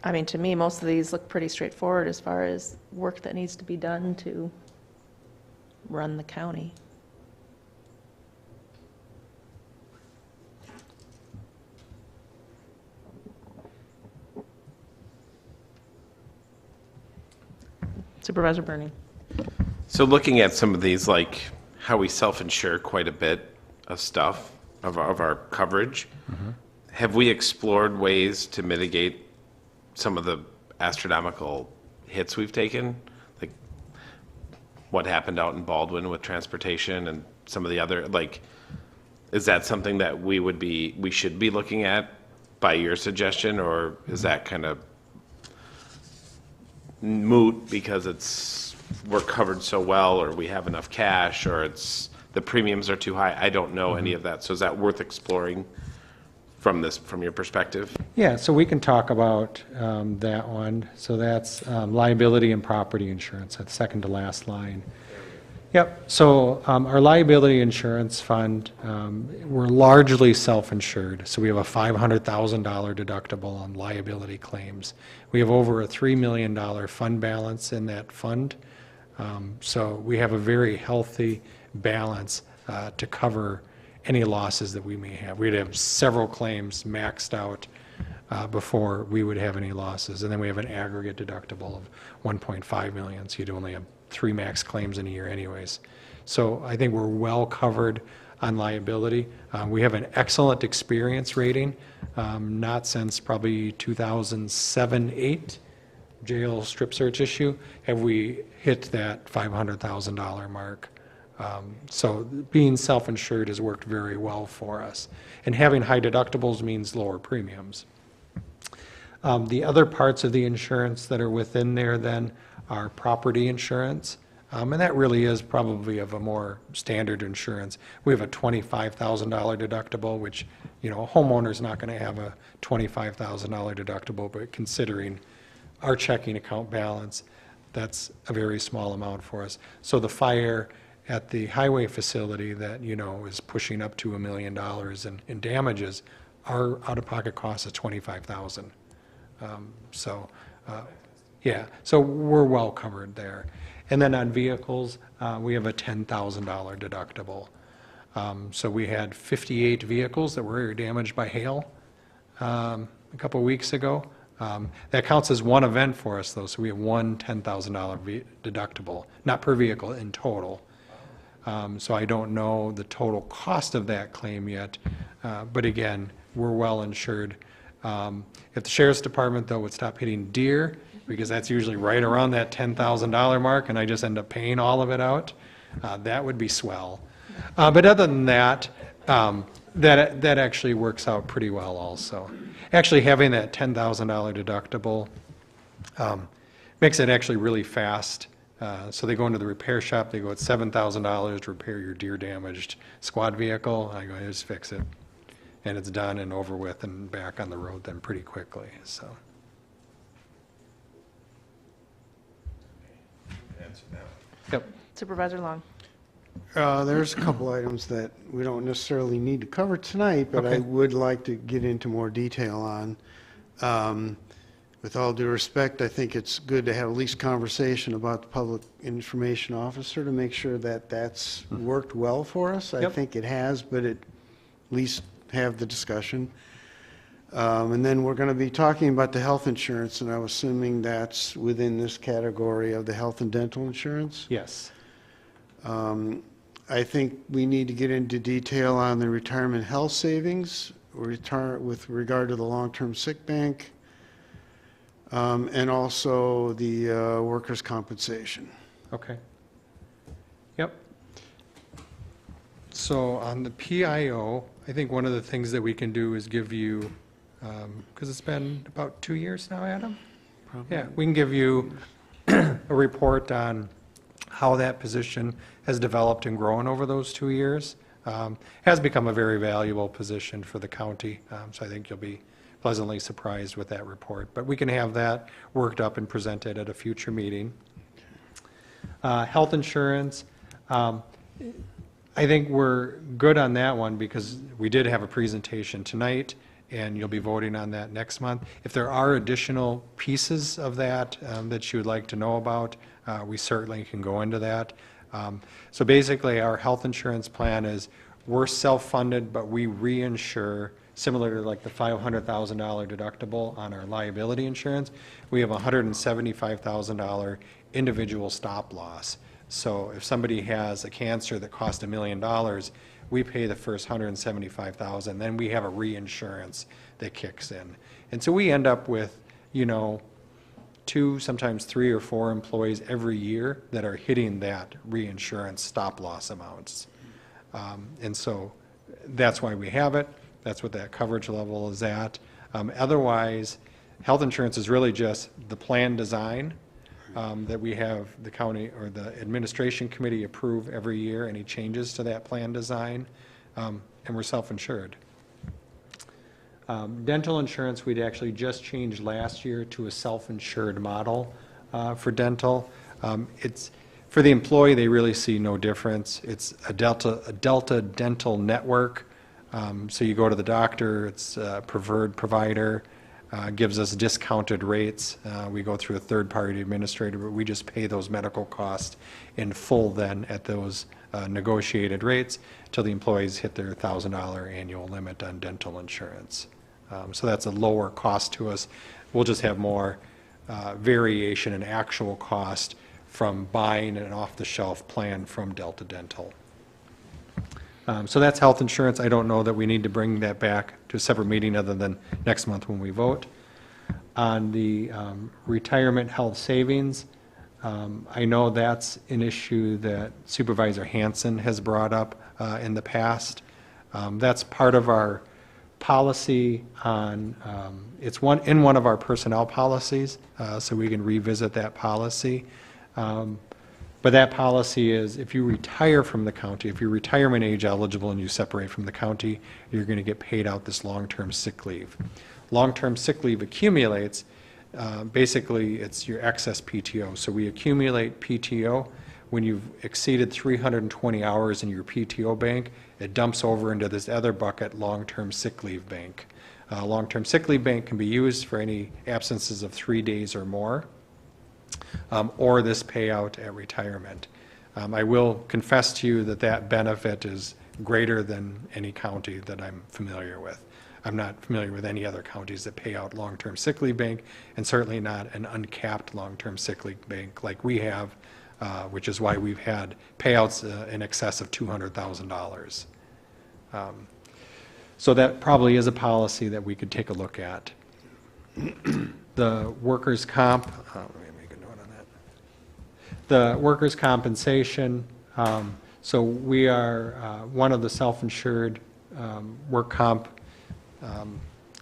Speaker 1: I mean, to me, most of these look pretty straightforward as far as work that needs to be done to run the county. Supervisor Burning.
Speaker 8: So looking at some of these, like how we self-insure quite a bit of stuff, of our coverage, have we explored ways to mitigate some of the astronomical hits we've taken? Like what happened out in Baldwin with transportation and some of the other, like, is that something that we should be looking at by your suggestion, or is that kind of moot because we're covered so well, or we have enough cash, or the premiums are too high? I don't know any of that. So is that worth exploring from your perspective?
Speaker 2: Yeah, so we can talk about that one. So that's liability and property insurance, that's second to last line. Yep, so our liability insurance fund, we're largely self-insured. So we have a $500,000 deductible on liability claims. We have over a $3 million fund balance in that fund. So we have a very healthy balance to cover any losses that we may have. We'd have several claims maxed out before we would have any losses. And then we have an aggregate deductible of 1.5 million, so you'd only have 3 max claims in a year anyways. So I think we're well covered on liability. We have an excellent experience rating, not since probably 2007-8 jail strip search issue have we hit that $500,000 mark. So being self-insured has worked very well for us. And having high deductibles means lower premiums. The other parts of the insurance that are within there then are property insurance. And that really is probably of a more standard insurance. We have a $25,000 deductible, which, a homeowner's not going to have a $25,000 deductible, but considering our checking account balance, that's a very small amount for us. So the fire at the highway facility that, is pushing up to $1 million in damages, our out-of-pocket cost is $25,000. Yeah, so we're well covered there. And then on vehicles, we have a $10,000 deductible. So we had 58 vehicles that were damaged by hail a couple of weeks ago. That counts as one event for us, though, so we have one $10,000 deductible, not per vehicle, in total. So I don't know the total cost of that claim yet, but again, we're well insured. If the sheriff's department, though, would stop hitting deer, because that's usually right around that $10,000 mark, and I just end up paying all of it out, that would be swell. But other than that, that actually works out pretty well also. Actually, having that $10,000 deductible makes it actually really fast. So they go into the repair shop, they go at $7,000 to repair your deer-damaged squad vehicle. I go, just fix it. And it's done and over with and back on the road then pretty quickly, so. Yep.
Speaker 1: Supervisor Long.
Speaker 5: There's a couple items that we don't necessarily need to cover tonight, but I
Speaker 2: Okay.
Speaker 5: would like to get into more detail on. With all due respect, I think it's good to have at least conversation about the public information officer to make sure that that's worked well for us. I
Speaker 2: Yep.
Speaker 5: think it has, but at least have the discussion. And then we're going to be talking about the health insurance, and I'm assuming that's within this category of the health and dental insurance.
Speaker 2: Yes.
Speaker 5: I think we need to get into detail on the retirement health savings, with regard to the long-term sick bank, and also the workers' compensation.
Speaker 2: Okay. Yep. So on the PIO, I think one of the things that we can do is give you, because it's been about 2 years now, Adam? Yeah, we can give you a report on how that position has developed and grown over those 2 years. Has become a very valuable position for the county, so I think you'll be pleasantly surprised with that report. But we can have that worked up and presented at a future meeting. Health insurance, I think we're good on that one because we did have a presentation tonight, and you'll be voting on that next month. If there are additional pieces of that that you would like to know about, we certainly can go into that. So basically, our health insurance plan is we're self-funded, but we reinsure, similar to like the $500,000 deductible on our liability insurance. We have a $175,000 individual stop loss. So if somebody has a cancer that cost $1 million, we pay the first $175,000, then we have a reinsurance that kicks in. And so we end up with, 2, sometimes 3 or 4 employees every year that are hitting that reinsurance stop loss amounts. And so that's why we have it. That's what that coverage level is at. Otherwise, health insurance is really just the plan design that we have the county or the administration committee approve every year, any changes to that plan design, and we're self-insured. Dental insurance, we'd actually just changed last year to a self-insured model for dental. It's, for the employee, they really see no difference. It's a Delta dental network. So you go to the doctor, it's a preferred provider, gives us discounted rates. We go through a third-party administrator, but we just pay those medical costs in full then at those negotiated rates till the employees hit their $1,000 annual limit on dental insurance. So that's a lower cost to us. We'll just have more variation in actual cost from buying an off-the-shelf plan from Delta Dental. So that's health insurance. I don't know that we need to bring that back to a separate meeting other than next month when we vote. On the retirement health savings, I know that's an issue that Supervisor Hansen has brought up in the past. That's part of our policy on, it's in one of our personnel policies, so we can revisit that policy. But that policy is if you retire from the county, if you're retirement age eligible and you separate from the county, you're going to get paid out this long-term sick leave. Long-term sick leave accumulates, basically it's your excess PTO. So we accumulate PTO. When you've exceeded 320 hours in your PTO bank, it dumps over into this other bucket, long-term sick leave bank. Long-term sick leave bank can be used for any absences of 3 days or more. Or this payout at retirement. I will confess to you that that benefit is greater than any county that I'm familiar with. I'm not familiar with any other counties that pay out long-term sick leave bank, and certainly not an uncapped long-term sick leave bank like we have, which is why we've had payouts in excess of $200,000. So that probably is a policy that we could take a look at. The workers' comp, the workers' compensation, so we are one of the self-insured work comp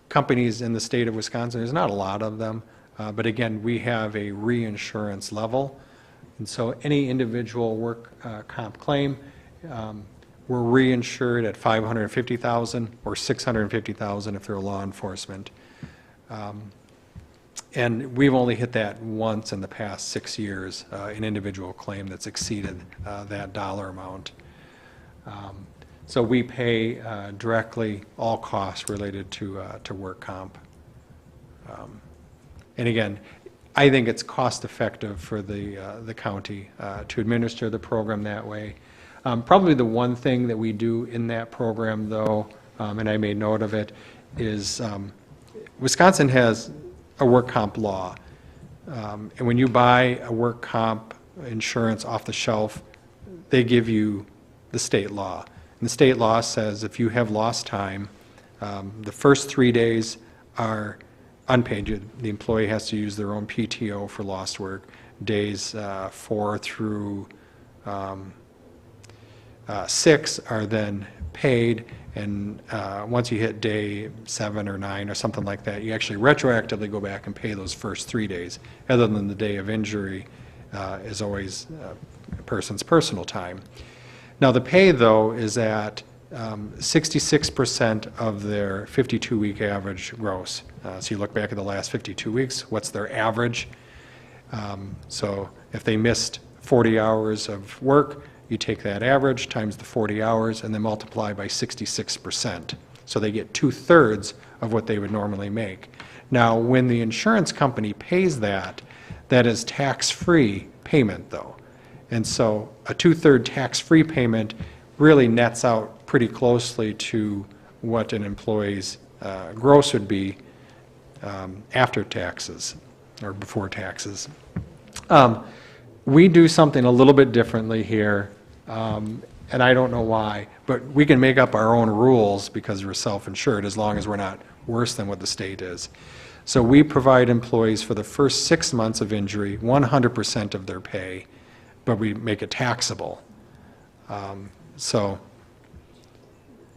Speaker 2: companies in the state of Wisconsin. There's not a lot of them, but again, we have a reinsurance level. And so any individual work comp claim, we're reinsured at $550,000 or $650,000 if they're law enforcement. And we've only hit that once in the past 6 years, an individual claim that's exceeded that dollar amount. So we pay directly all costs related to work comp. And again, I think it's cost effective for the county to administer the program that way. Probably the one thing that we do in that program though, and I made note of it, is Wisconsin has a work comp law. And when you buy a work comp insurance off the shelf, they give you the state law. And the state law says if you have lost time, the first 3 days are unpaid. The employee has to use their own PTO for lost work. Days 4 through 6 are then paid, and once you hit day 7 or 9 or something like that, you actually retroactively go back and pay those first 3 days, other than the day of injury is always a person's personal time. Now the pay, though, is at 66% of their 52-week average gross. So you look back at the last 52 weeks, what's their average? So if they missed 40 hours of work, you take that average times the 40 hours and then multiply by 66%. So they get 2/3 of what they would normally make. Now, when the insurance company pays that, that is tax-free payment though. And so a 2/3 tax-free payment really nets out pretty closely to what an employee's gross would be after taxes or before taxes. We do something a little bit differently here, and I don't know why, but we can make up our own rules because we're self-insured as long as we're not worse than what the state is. So we provide employees for the first 6 months of injury 100% of their pay, but we make it taxable. So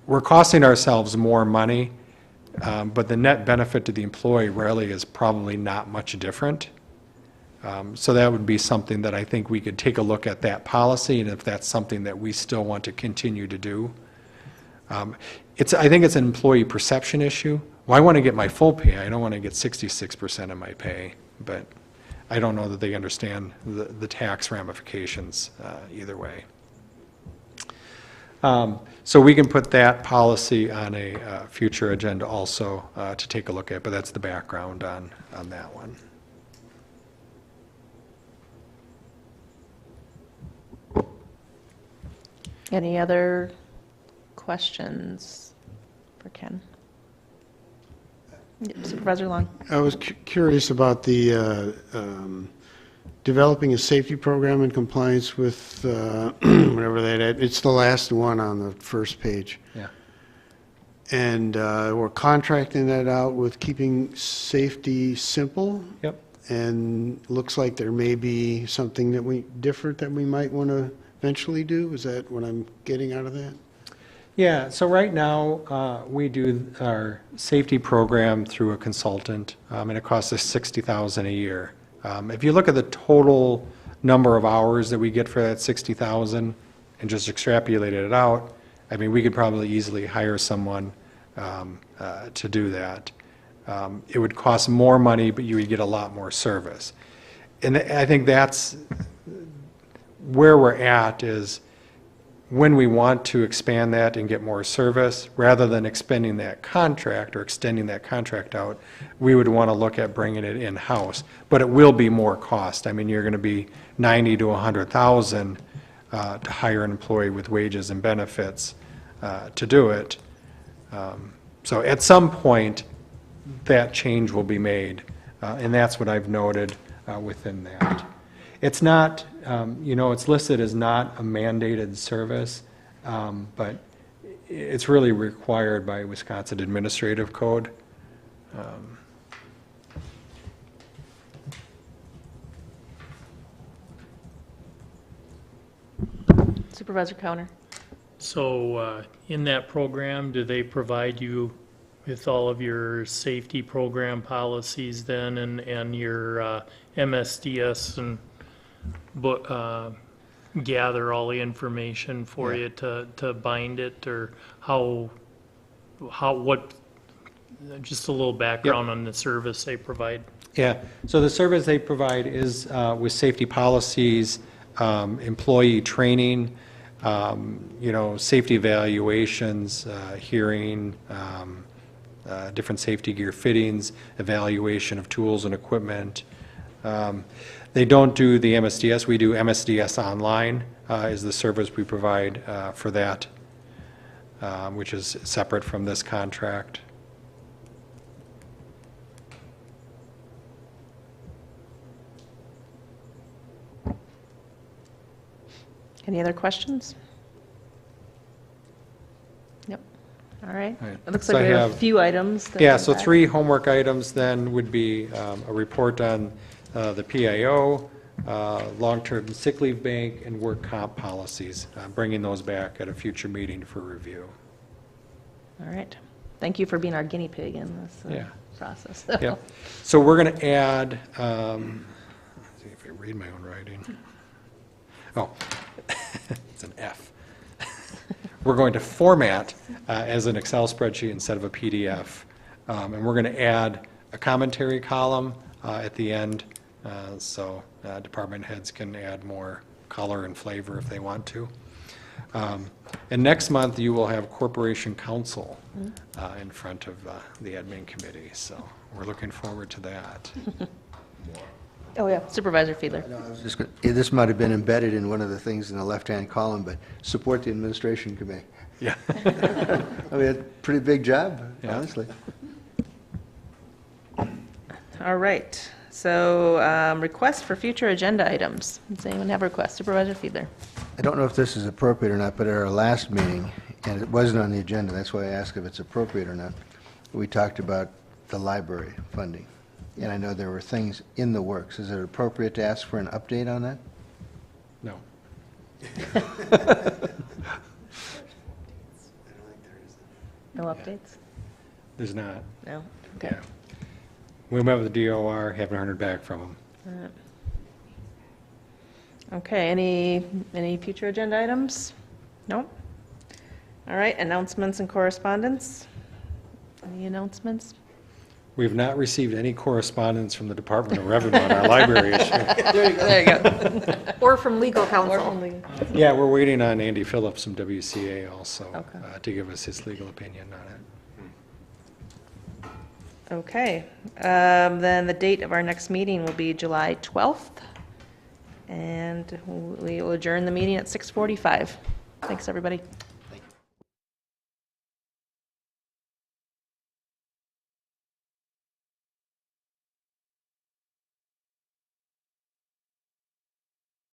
Speaker 2: we're costing ourselves more money but the net benefit to the employee rarely is probably not much different. So that would be something that I think we could take a look at that policy, and if that's something that we still want to continue to do. I think it's an employee perception issue. Well, I want to get my full pay, I don't want to get 66% of my pay, but I don't know that they understand the tax ramifications either way. So we can put that policy on a future agenda also to take a look at, but that's the background on that one.
Speaker 1: Any other questions for Ken? Supervisor Long?
Speaker 5: I was curious about the developing a safety program in compliance with whatever that is. It's the last one on the first page.
Speaker 2: Yeah.
Speaker 5: And we're contracting that out with keeping safety simple.
Speaker 2: Yep.
Speaker 5: And looks like there may be something different that we might want to eventually do. Is that what I'm getting out of that?
Speaker 2: Yeah, so right now, we do our safety program through a consultant, and it costs us $60,000 a year. If you look at the total number of hours that we get for that $60,000 and just extrapolate it out, I mean, we could probably easily hire someone to do that. It would cost more money, but you would get a lot more service. And I think that's where we're at, is when we want to expand that and get more service, rather than expending that contract or extending that contract out, we would want to look at bringing it in-house. But it will be more cost. I mean, you're going to be $90,000 to $100,000 to hire an employee with wages and benefits to do it. So at some point, that change will be made, and that's what I've noted within that. It's not, it's listed as not a mandated service, but it's really required by Wisconsin Administrative Code.
Speaker 1: Supervisor Cowner?
Speaker 4: So in that program, do they provide you with all of your safety program policies then, and your MSDS, and gather all the information for you to bind it, or what, just a little background on the service they provide?
Speaker 2: Yeah, so the service they provide is with safety policies, employee training, safety evaluations, hearing, different safety gear fittings, evaluation of tools and equipment. They don't do the MSDS. We do MSDS Online is the service we provide for that, which is separate from this contract.
Speaker 1: Any other questions? Yep. All right.
Speaker 2: All right.
Speaker 1: It looks
Speaker 2: So
Speaker 1: like
Speaker 2: I
Speaker 1: we have a
Speaker 2: have-
Speaker 1: few items. that
Speaker 2: Yeah,
Speaker 1: are
Speaker 2: so
Speaker 1: back.
Speaker 2: 3 homework items then would be a report on the PIO, long-term sick leave bank, and work comp policies, bringing those back at a future meeting for review.
Speaker 1: All right. Thank you for being our guinea pig in this
Speaker 2: Yeah.
Speaker 1: process.
Speaker 2: Yep. So we're going to add, let's see if I read my own writing. Oh, it's an F. We're going to format as an Excel spreadsheet instead of a PDF. And we're going to add a commentary column at the end, so department heads can add more color and flavor if they want to. And next month, you will have Corporation Counsel in front of the admin committee, so we're looking forward to that.
Speaker 1: Oh, yeah. Supervisor Fiedler.
Speaker 3: No, I was just this might have been embedded in one of the things in the left-hand column, but support the administration committee.
Speaker 2: Yeah.
Speaker 3: I mean, it's a pretty big job,
Speaker 2: Yeah.
Speaker 3: honestly.
Speaker 1: All right. So requests for future agenda items. Does anyone have a request? Supervisor Fiedler.
Speaker 3: I don't know if this is appropriate or not, but at our last meeting, and it wasn't on the agenda, that's why I asked if it's appropriate or not, we talked about the library funding. And I know there were things in the works. Is it appropriate to ask for an update on that?
Speaker 2: No.
Speaker 1: No updates?
Speaker 2: There's not.
Speaker 1: No? Okay.
Speaker 2: Yeah. We met with the DOR, haven't heard back from them.
Speaker 1: Okay, any future agenda items? Nope. All right, announcements and correspondence? Any announcements?
Speaker 2: We've not received any correspondence from the Department of Revenue on our library issue.
Speaker 1: There you go.
Speaker 10: Or from legal
Speaker 1: Or
Speaker 10: counsel.
Speaker 1: only-
Speaker 2: Yeah, we're waiting on Andy Phillips from WCA also
Speaker 1: Okay.
Speaker 2: to give us his legal opinion on it.
Speaker 1: Okay, then the date of our next meeting will be July 12th, and we will adjourn the meeting at 6:45. Thanks, everybody.